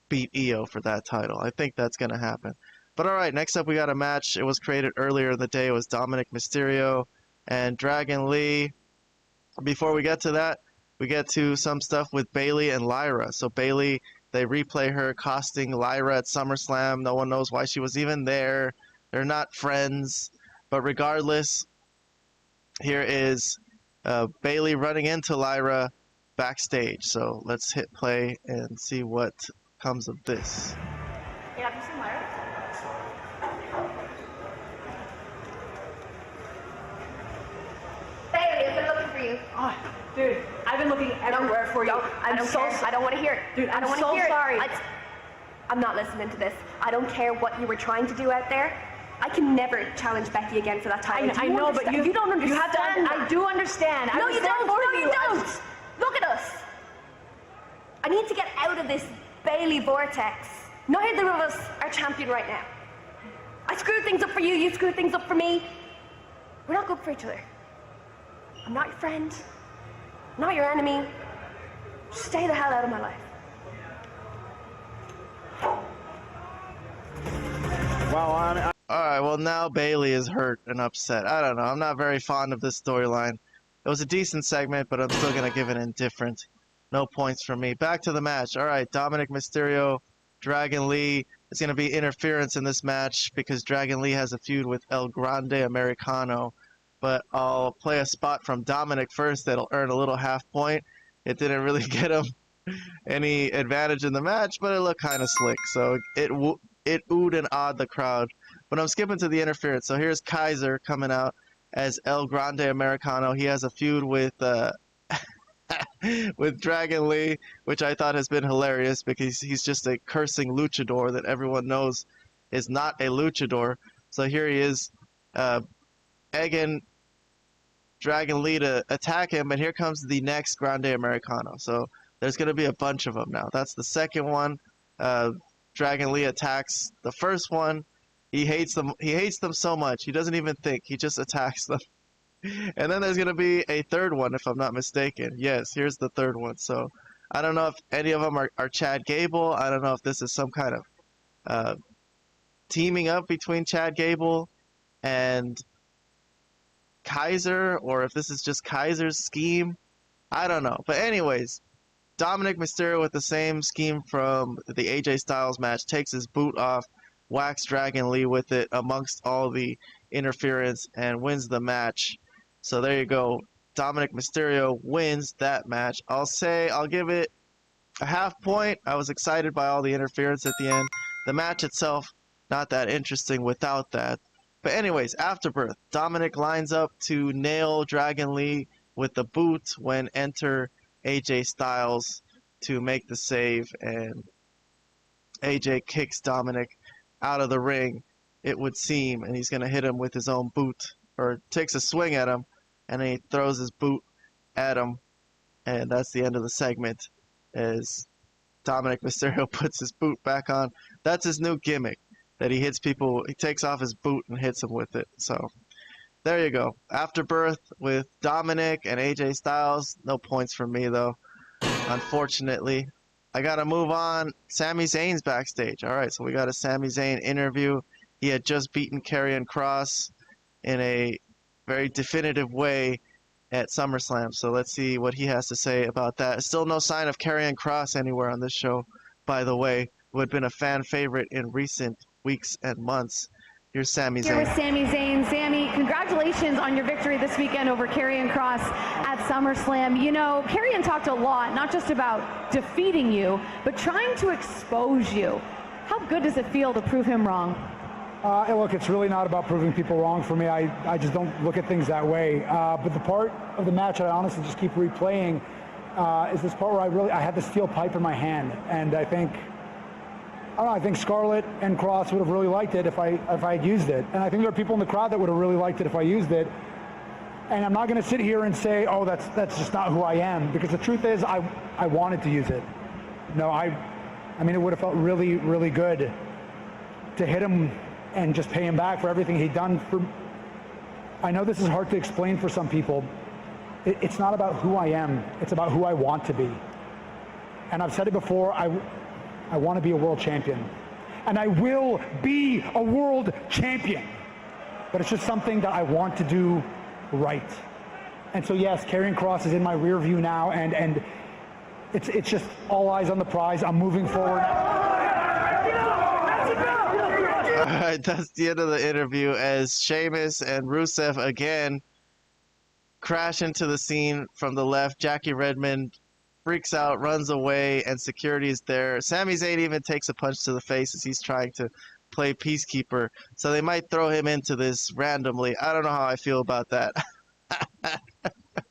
beat Io for that title. I think that's going to happen. But alright, next up we got a match. It was created earlier in the day. It was Dominic Mysterio and Dragon Lee. Before we get to that, we get to some stuff with Bayley and Lyra. So Bayley, they replay her costing Lyra at SummerSlam. No one knows why she was even there. They're not friends. But regardless, here is Bayley running into Lyra backstage. So let's hit play and see what comes of this. Yeah, have you seen Lyra? Bayley, I've been looking for you. Oh, dude, I've been looking everywhere for you. I don't want to hear it. Dude, I don't want to so hear sorry. it. I'm not listening to this. I don't care what you were trying to do out there. I can never challenge Becky again for that title. I know, but you don't understand. You have to. I do understand. No, I was you there don't. for No, you don't. Look at us. I need to get out of this Bayley vortex. Neither of us are champion right now. I screwed things up for you. You screwed things up for me. We're not good for each other. I'm not your friend. Not your enemy. Just stay the hell out of my life. Well, Alright, well now Bayley is hurt and upset. I don't know. I'm not very fond of this storyline. It was a decent segment, but I'm still going to give it indifferent. No points from me. Back to the match. Alright, Dominic Mysterio, Dragon Lee. There's going to be interference in this match because Dragon Lee has a feud with El Grande Americano. But I'll play a spot from Dominic first that'll earn a little half point. It didn't really get him any advantage in the match, but it looked kind of slick. So it oohed and awed the crowd. But I'm skipping to the interference. So here's Kaiser coming out as El Grande Americano. He has a feud with with Dragon Lee, which I thought has been hilarious because he's just a cursing luchador that everyone knows is not a luchador. So here he is egging Dragon Lee to attack him, and here comes the next Grande Americano. So there's going to be a bunch of them now. That's the second one. Dragon Lee attacks the first one. He hates them. He hates them so much. He doesn't even think. He just attacks them. And then there's going to be a third one, if I'm not mistaken. Yes, here's the third one. So I don't know if any of them are Chad Gable. I don't know if this is some kind of teaming up between Chad Gable and Kaiser, or if this is just Kaiser's scheme. I don't know. But anyways, Dominic Mysterio with the same scheme from the AJ Styles match takes his boot off, whacks Dragon Lee with it amongst all the interference, and wins the match. So there you go. Dominic Mysterio wins that match. I'll give it a half point. I was excited by all the interference at the end. The match itself, not that interesting without that. But anyways, Afterbirth. Dominic lines up to nail Dragon Lee with the boot when enter AJ Styles to make the save, and AJ kicks Dominic out of the ring, it would seem, and he's going to hit him with his own boot, or takes a swing at him, and then he throws his boot at him, and that's the end of the segment, as Dominic Mysterio puts his boot back on. That's his new gimmick, that he hits people, he takes off his boot and hits them with it. So there you go. Afterbirth with Dominic and AJ Styles. No points for me, though, unfortunately. I got to move on. Sami Zayn's backstage. All right, so we got a Sami Zayn interview. He had just beaten Karrion Kross in a very definitive way at SummerSlam. So let's see what he has to say about that. Still no sign of Karrion Kross anywhere on this show, by the way, who had been a fan favorite in recent weeks and months. Here's Sami Zayn. Here with Sami Zayn. Sami, congratulations on your victory this weekend over Karrion Kross at SummerSlam. You know, Karrion talked a lot, not just about defeating you, but trying to expose you. How good does it feel to prove him wrong? Look, it's really not about proving people wrong for me. I just don't look at things that way. But the part of the match I honestly just keep replaying is this part where I had the steel pipe in my hand, and I think Scarlett and Kross would have really liked it if I had used it. And I think there are people in the crowd that would have really liked it if I used it. And I'm not going to sit here and say, oh, that's just not who I am, because the truth is I wanted to use it. No, I mean, it would have felt really, really good to hit him and just pay him back for everything he'd done for. I know this is hard to explain for some people. It's not about who I am. It's about who I want to be. And I've said it before, I want to be a world champion. And I will be a world champion. But it's just something that I want to do right. And so yes, Karrion Kross is in my rear view now, and it's just all eyes on the prize. I'm moving forward. All right, that's the end of the interview, as Sheamus and Rusev again crash into the scene from the left. Jackie Redmond freaks out, runs away, and security is there. Sami Zayn even takes a punch to the face as he's trying to play peacekeeper. So they might throw him into this randomly. I don't know how I feel about that.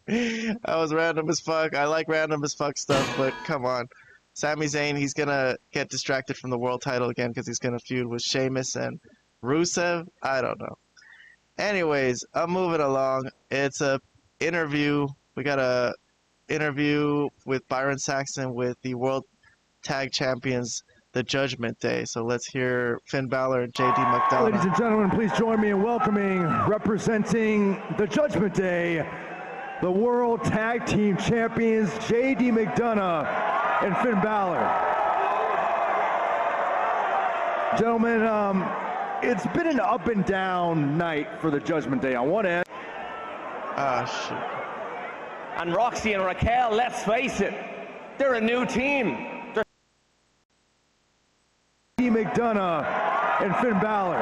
That was random as fuck. I like random as fuck stuff, but come on. Sami Zayn, he's going to get distracted from the world title again because he's going to feud with Sheamus and Rusev. I don't know. Anyways, I'm moving along. It's a interview. We got a interview with Byron Saxton with the World Tag Champions, the Judgment Day. So let's hear Finn Balor and JD McDonough. Ladies and gentlemen, please join me in welcoming, representing the Judgment Day, the World Tag Team Champions, JD McDonough and Finn Balor. Gentlemen, it's been an up and down night for the Judgment Day. On one end, shit. And Roxy and Raquel, let's face it, they're a new team. McDonough and Finn Balor.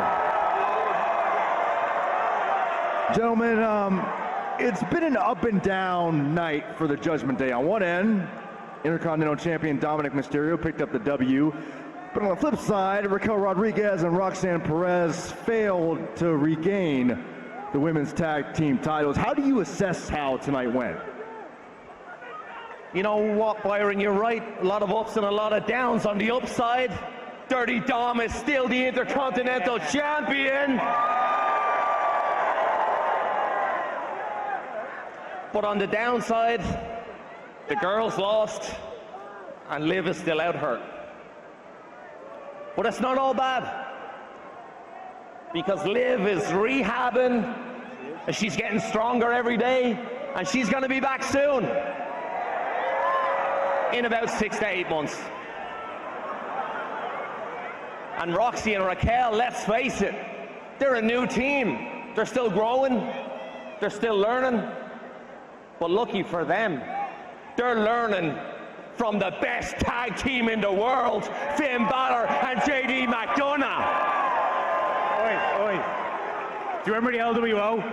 Gentlemen, it's been an up and down night for the Judgment Day. On one end, Intercontinental Champion Dominic Mysterio picked up the W. But on the flip side, Raquel Rodriguez and Roxanne Perez failed to regain the women's tag team titles. How do you assess how tonight went? You know what, Byron, you're right. A lot of ups and a lot of downs. On the upside, Dirty Dom is still the Intercontinental Champion. But on the downside, the girls lost and Liv is still out hurt. But it's not all bad, because Liv is rehabbing And she's getting stronger every day, and she's going to be back soon. In about 6 to 8 months. And Roxy and Raquel, let's face it, they're a new team. They're still growing, they're still learning, but lucky for them, they're learning from the best tag team in the world, Finn Balor and JD McDonough. Oi. Do you remember the LWO?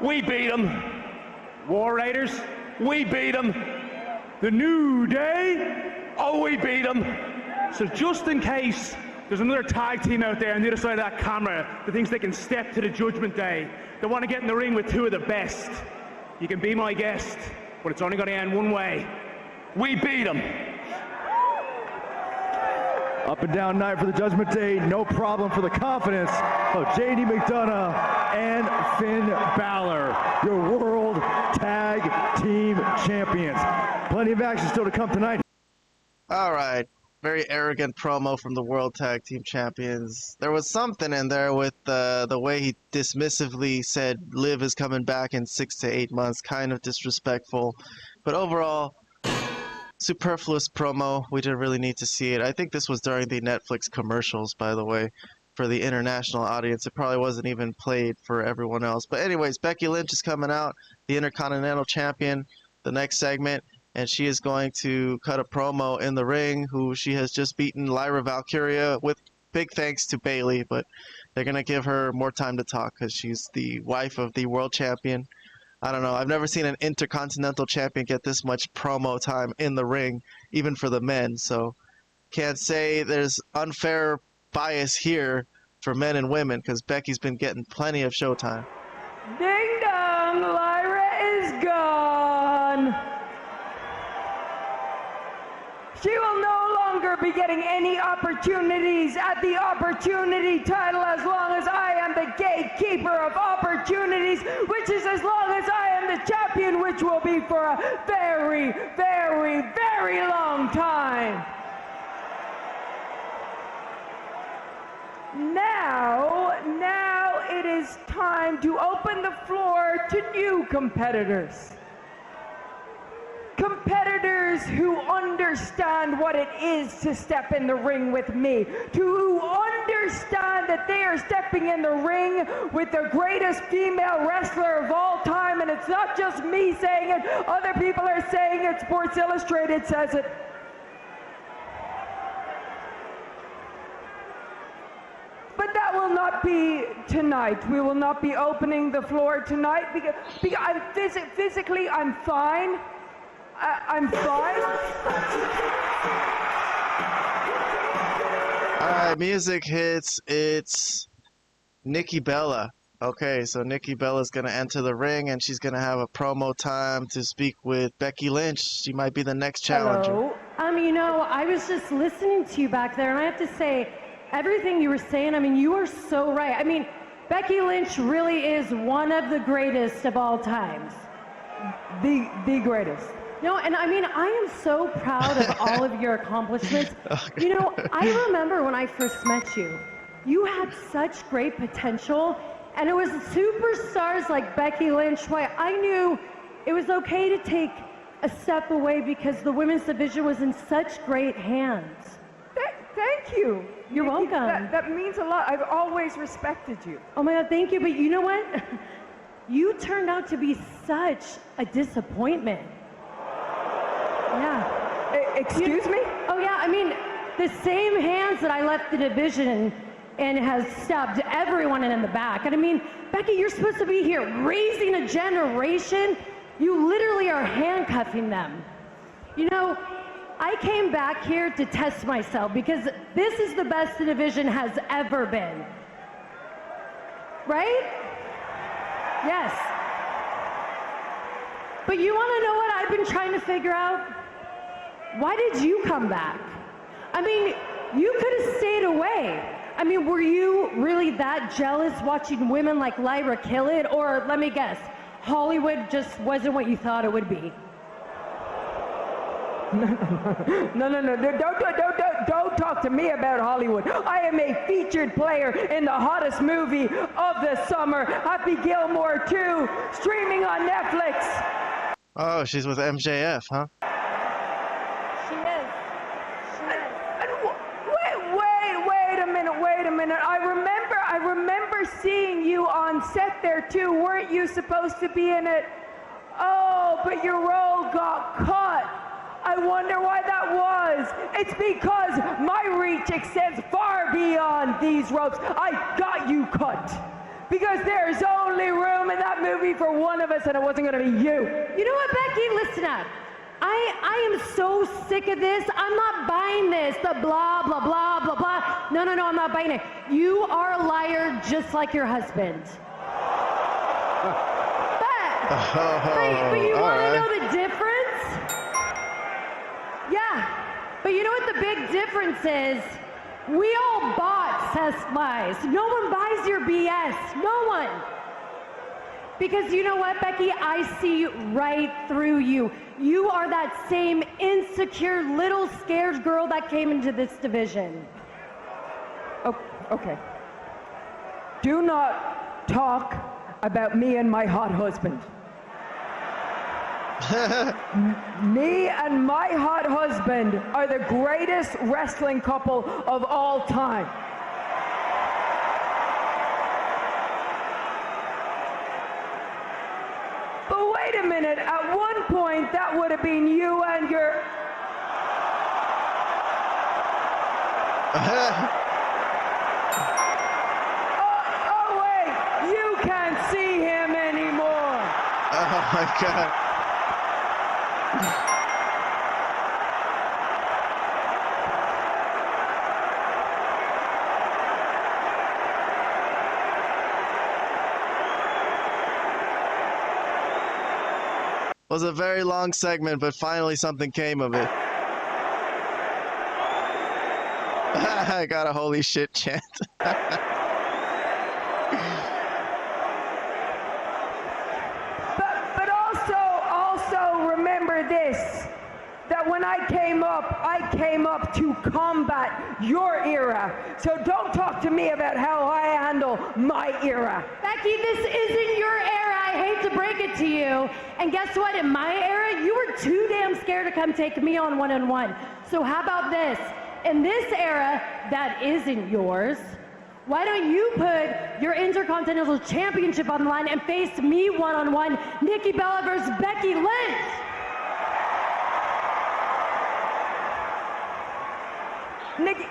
We beat them. War Raiders? We beat them. The New Day? Oh, we beat them. So just in case there's another tag team out there on the other side of that camera that thinks they can step to the Judgment Day, they want to get in the ring with two of the best, you can be my guest, but it's only going to end one way. We beat them. Up and down night for the Judgment Day, no problem for the confidence of JD McDonough and Finn Balor, your World Tag Team Champions. Plenty of action still to come tonight. All right. Very arrogant promo from the World Tag Team Champions. There was something in there with the way he dismissively said Liv is coming back in 6 to 8 months. Kind of disrespectful. But overall, superfluous promo. We didn't really need to see it. I think this was during the Netflix commercials, by the way, for the international audience. It probably wasn't even played for everyone else. But anyways, Becky Lynch is coming out, the Intercontinental Champion, the next segment. And she is going to cut a promo in the ring, who she has just beaten Lyra Valkyria, with big thanks to Bayley. But they're going to give her more time to talk because she's the wife of the world champion. I don't know. I've never seen an Intercontinental Champion get this much promo time in the ring, even for the men. So can't say there's unfair bias here for men and women because Becky's been getting plenty of showtime. Ding dong, Lyra is gone. She will no longer be getting any opportunities at the opportunity title as long as I am the gatekeeper of opportunities, which is as long as I am the champion, which will be for a very, very, very long time. Now it is time to open the floor to new competitors. Competitors who understand what it is to step in the ring with me, who understand that they are stepping in the ring with the greatest female wrestler of all time, and it's not just me saying it, other people are saying it, Sports Illustrated says it. But that will not be tonight. We will not be opening the floor tonight because I'm physically I'm fine. I'm fine. Alright, music hits. It's Nikki Bella. Okay, so Nikki Bella's going to enter the ring and she's going to have a promo time to speak with Becky Lynch. She might be the next challenger. Hello. You know, I was just listening to you back there, and I have to say, everything you were saying, I mean, you are so right. I mean, Becky Lynch really is one of the greatest of all times. The greatest. No, and I mean, I am so proud of all of your accomplishments. You know, I remember when I first met you, you had such great potential, and it was superstars like Becky Lynch why I knew it was okay to take a step away because the women's division was in such great hands. Thank you. You're welcome. That means a lot. I've always respected you. Oh my God, thank you. But you know what? You turned out to be such a disappointment. Yeah. Excuse me? Oh yeah, I mean, the same hands that I left the division and has stabbed everyone in the back. And I mean, Becky, you're supposed to be here raising a generation. You literally are handcuffing them. You know, I came back here to test myself because this is the best the division has ever been. Right? Yes. But you want to know what I've been trying to figure out? Why did you come back? I mean, you could have stayed away. I mean, were you really that jealous watching women like Lyra kill it? Or let me guess, Hollywood just wasn't what you thought it would be? No, don't. Don't talk to me about Hollywood. I am a featured player in the hottest movie of the summer, Happy Gilmore 2, streaming on Netflix. Oh, she's with MJF, huh? She is. Wait a minute. I remember seeing you on set there too. Weren't you supposed to be in it? Oh, but your role got cut. I wonder why that was. It's because my reach extends far beyond these ropes. I got you cut. Because there's only room in that movie for one of us, and it wasn't going to be you. You know what, Becky? Listen up. I am so sick of this. I'm not buying this. The blah, blah, blah, blah, blah. No, I'm not buying it. You are a liar just like your husband. But you want to know the difference? Yeah. But you know what the big difference is? We all bought Seth's lies. No one buys your BS. No one. Because you know what, Becky? I see right through you. You are that same insecure, little scared girl that came into this division. Oh, okay. Do not talk about me and my hot husband. Me and my hot husband are the greatest wrestling couple of all time. But wait a minute, at one point that would have been you and your... oh wait, you can't see him anymore. Oh my God. Was a very long segment, but finally something came of it. I got a holy shit chant. But also remember this, that when I came up to combat your era. So don't talk to me about how I handle my era. Becky, this isn't your era. I hate to break it to you. And guess what? In my era, you were too damn scared to come take me on one-on-one. So how about this? In this era that isn't yours, why don't you put your Intercontinental Championship on the line and face me one-on-one, Nikki Bella versus Becky Lynch? Nikki...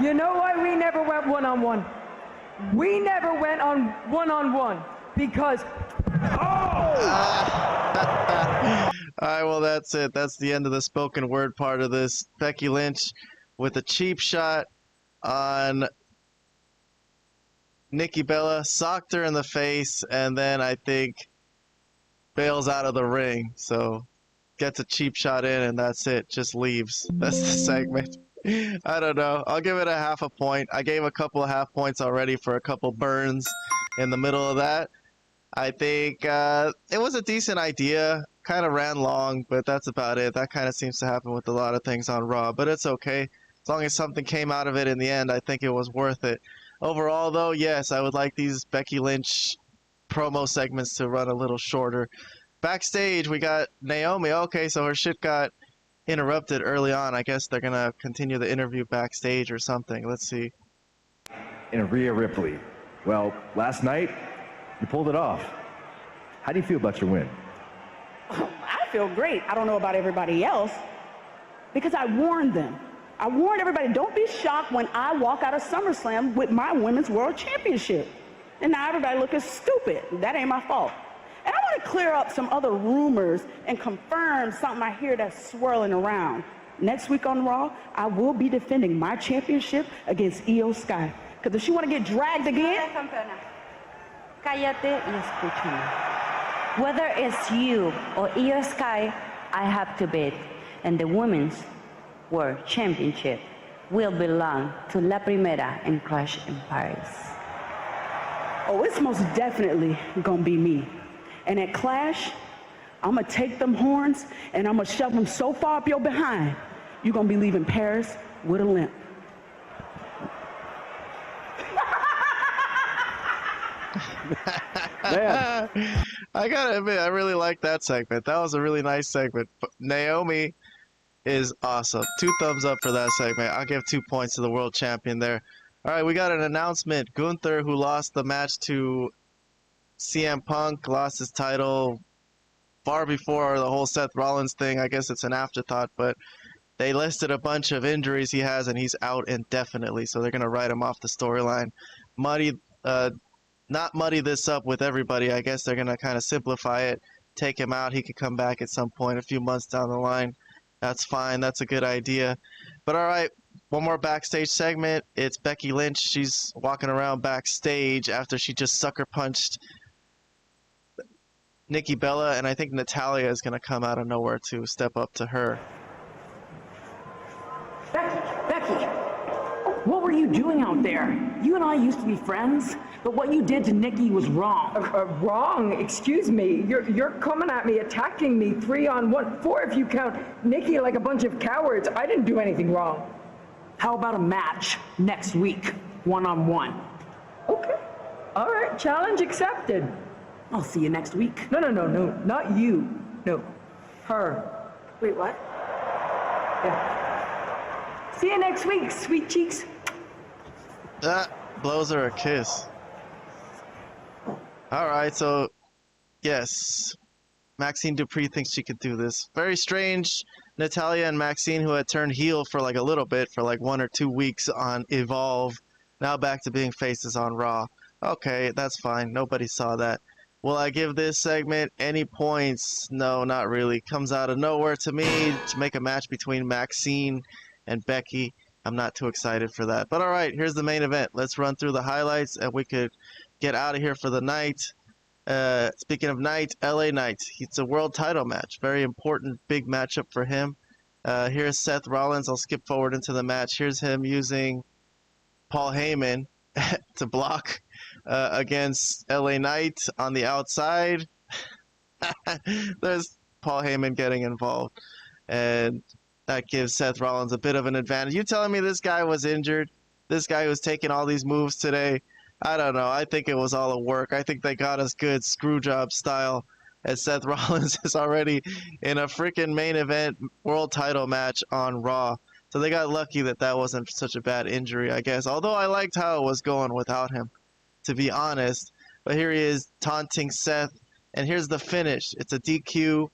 You know why we never went one-on-one? We never went on one-on-one because... All right, well, that's it. That's the end of the spoken word part of this. Becky Lynch with a cheap shot on Nikki Bella, socked her in the face, and then I think bails out of the ring. So gets a cheap shot in, and that's it. Just leaves. That's the segment. I don't know. I'll give it a half a point. I gave a couple of half points already for a couple burns in the middle of that. I think it was a decent idea. Kind of ran long, but that's about it. That kind of seems to happen with a lot of things on Raw, but it's okay. As long as something came out of it in the end, I think it was worth it. Overall, though, yes, I would like these Becky Lynch promo segments to run a little shorter. Backstage, we got Naomi. Okay, so her shit got interrupted early on. I guess they're going to continue the interview backstage or something. Let's see. And Rhea Ripley. Well, last night, you pulled it off. How do you feel about your win? I feel great. I don't know about everybody else because I warned them. I warned everybody, don't be shocked when I walk out of SummerSlam with my Women's World Championship. And now everybody looking stupid. That ain't my fault. And I want to clear up some other rumors and confirm something I hear that's swirling around. Next week on Raw, I will be defending my championship against Io Sky. Because if she want to get dragged again... Cállate y escúchame. Whether it's you or Io Sky, I have to bid. And the Women's World Championship will belong to La Primera and Crash in Paris. Oh, it's most definitely gonna be me. And at Clash, I'm gonna take them horns and I'm gonna shove them so far up your behind, you're gonna be leaving Paris with a limp. Man. I gotta admit, I really like that segment. That was a really nice segment. But Naomi is awesome. 2 thumbs up for that segment. I'll give 2 points to the world champion there. All right, we got an announcement. Gunther, who lost the match to CM Punk, lost his title far before the whole Seth Rollins thing. I guess it's an afterthought, but they listed a bunch of injuries he has, and he's out indefinitely, so they're going to write him off the storyline. Not muddy this up with everybody. I guess they're going to kind of simplify it, take him out. He could come back at some point a few months down the line. That's fine. That's a good idea. But all right, one more backstage segment. It's Becky Lynch. She's walking around backstage after she just sucker punched Nikki Bella, and I think Natalya is going to come out of nowhere to step up to her. Becky, what were you doing out there? You and I used to be friends, but what you did to Nikki was wrong. Wrong? Excuse me. You're coming at me, attacking me 3-on-1, 4 if you count Nikki like a bunch of cowards. I didn't do anything wrong. How about a match next week, 1-on-1? Okay. All right, challenge accepted. I'll see you next week. No, not you. No, her. Wait, what? Yeah. See you next week, sweet cheeks. That blows her a kiss. All right, so yes, Maxine Dupree thinks she could do this. Very strange. Natalya and Maxine, who had turned heel for like a little bit, for like 1 or 2 weeks on Evolve, now back to being faces on Raw. Okay, that's fine. Nobody saw that. Will I give this segment any points? No, not really. Comes out of nowhere to me to make a match between Maxine and Becky. I'm not too excited for that. But all right, here's the main event. Let's run through the highlights and we could get out of here for the night. Speaking of night, LA Knight. It's a world title match. Very important, big matchup for him. Here's Seth Rollins. I'll skip forward into the match. Here's him using Paul Heyman to block against LA Knight on the outside. There's Paul Heyman getting involved. And that gives Seth Rollins a bit of an advantage. You telling me this guy was injured? This guy who's taking all these moves today? I don't know. I think it was all a work. I think they got us good screw job style, as Seth Rollins is already in a freaking main event world title match on Raw. So they got lucky that that wasn't such a bad injury, I guess. Although I liked how it was going without him, to be honest. But here he is taunting Seth. And here's the finish. It's a DQ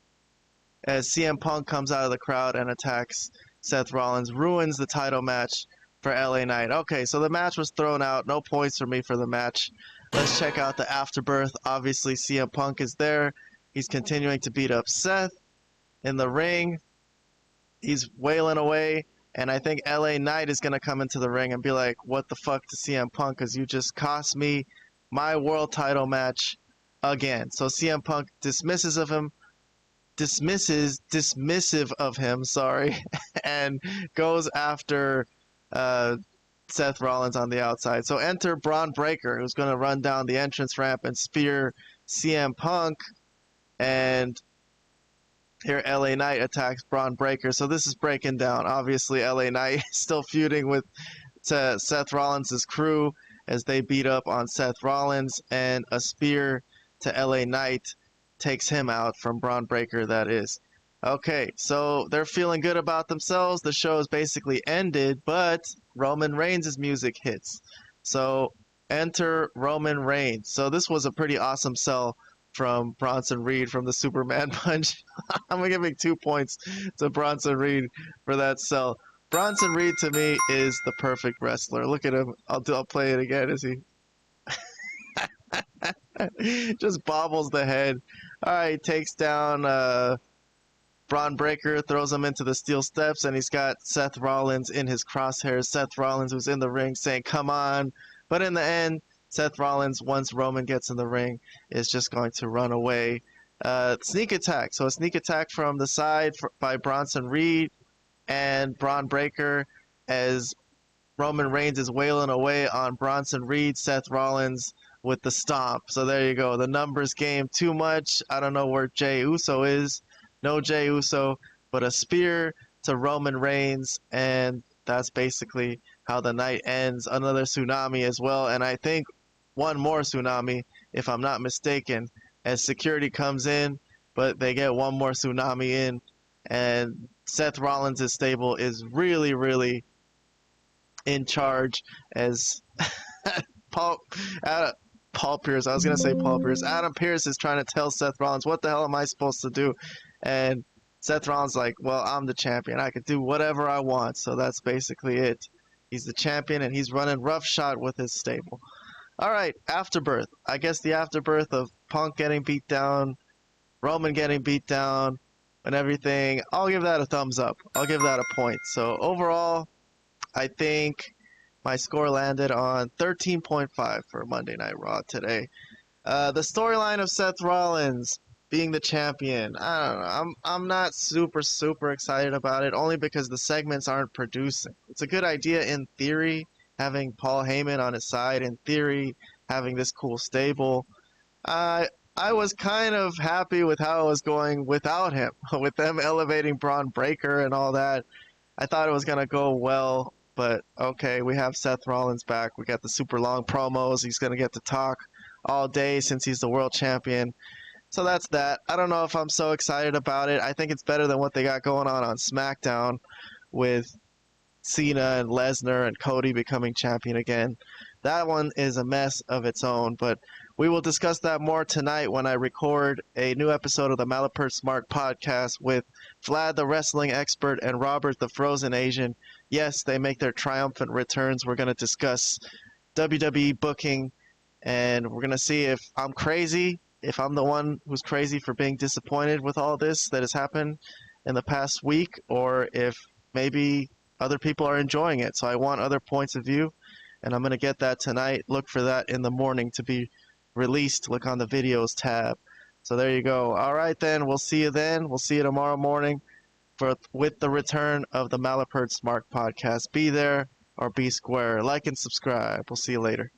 as CM Punk comes out of the crowd and attacks Seth Rollins. Ruins the title match for LA Knight. Okay, so the match was thrown out. No points for me for the match. Let's check out the afterbirth. Obviously, CM Punk is there. He's continuing to beat up Seth in the ring. He's wailing away. And I think LA Knight is going to come into the ring and be like, what the fuck to CM Punk? Because you just cost me my world title match again. So CM Punk dismissive of him, and goes after Seth Rollins on the outside. So enter Braun Breaker, who's going to run down the entrance ramp and spear CM Punk. And here LA Knight attacks Braun Breaker. So this is breaking down. Obviously, LA Knight is still feuding with Seth Rollins' crew as they beat up on Seth Rollins, and a spear to LA Knight takes him out from Braun Breaker, that is. Okay, so they're feeling good about themselves. The show is basically ended, but Roman Reigns' music hits. So enter Roman Reigns. So this was a pretty awesome sell from Bronson Reed from the Superman Punch. I'm giving 2 points to Bronson Reed for that sell. Bronson Reed to me is the perfect wrestler. Look at him. I'll play it again. Is he? Just bobbles the head. All right, takes down Braun Breaker, throws him into the steel steps, and he's got Seth Rollins in his crosshairs. Seth Rollins, who's in the ring, saying, come on. But in the end, Seth Rollins, once Roman gets in the ring, is just going to run away. Sneak attack. So a sneak attack from the side by Bronson Reed and Braun Breaker. as Roman Reigns is wailing away on Bronson Reed, Seth Rollins with the stomp. So there you go. The numbers game too much. I don't know where Jey Uso is. No Jey Uso, but a spear to Roman Reigns, and that's basically how the night ends. Another tsunami as well, and I think one more tsunami, if I'm not mistaken, as security comes in, but they get one more tsunami in, and Seth Rollins' stable is really, really in charge as Paul Pierce. I was going to say Paul Pierce. Adam Pearce is trying to tell Seth Rollins, what the hell am I supposed to do? And Seth Rollins like, well, I'm the champion. I can do whatever I want. So that's basically it. He's the champion, and he's running roughshod with his stable. All right, afterbirth. I guess the afterbirth of Punk getting beat down, Roman getting beat down, and everything. I'll give that a thumbs up. I'll give that a point. So overall, I think my score landed on 13.5 for Monday Night Raw today. The storyline of Seth Rollins being the champion, I don't know. I'm not super excited about it, only because the segments aren't producing. It's a good idea in theory, having Paul Heyman on his side, in theory, having this cool stable. I was kind of happy with how it was going without him, with them elevating Braun Breaker and all that. I thought it was going to go well, but okay, we have Seth Rollins back. We got the super long promos. He's going to get to talk all day since he's the world champion. So that's that. I don't know if I'm so excited about it. I think it's better than what they got going on SmackDown with Cena and Lesnar and Cody becoming champion again. That one is a mess of its own, but we will discuss that more tonight when I record a new episode of the Malapert Smark Podcast with Vlad, the wrestling expert, and Robert, the frozen Asian. Yes, they make their triumphant returns. We're going to discuss WWE booking, and we're going to see if I'm crazy, if I'm the one who's crazy for being disappointed with all this that has happened in the past week, or if maybe other people are enjoying it. So I want other points of view, and I'm going to get that tonight. Look for that in the morning to be released. Look on the videos tab. So there you go. All right, then. We'll see you then. We'll see you tomorrow morning with the return of the Malapert Smark Podcast. Be there or be square. Like and subscribe. We'll see you later.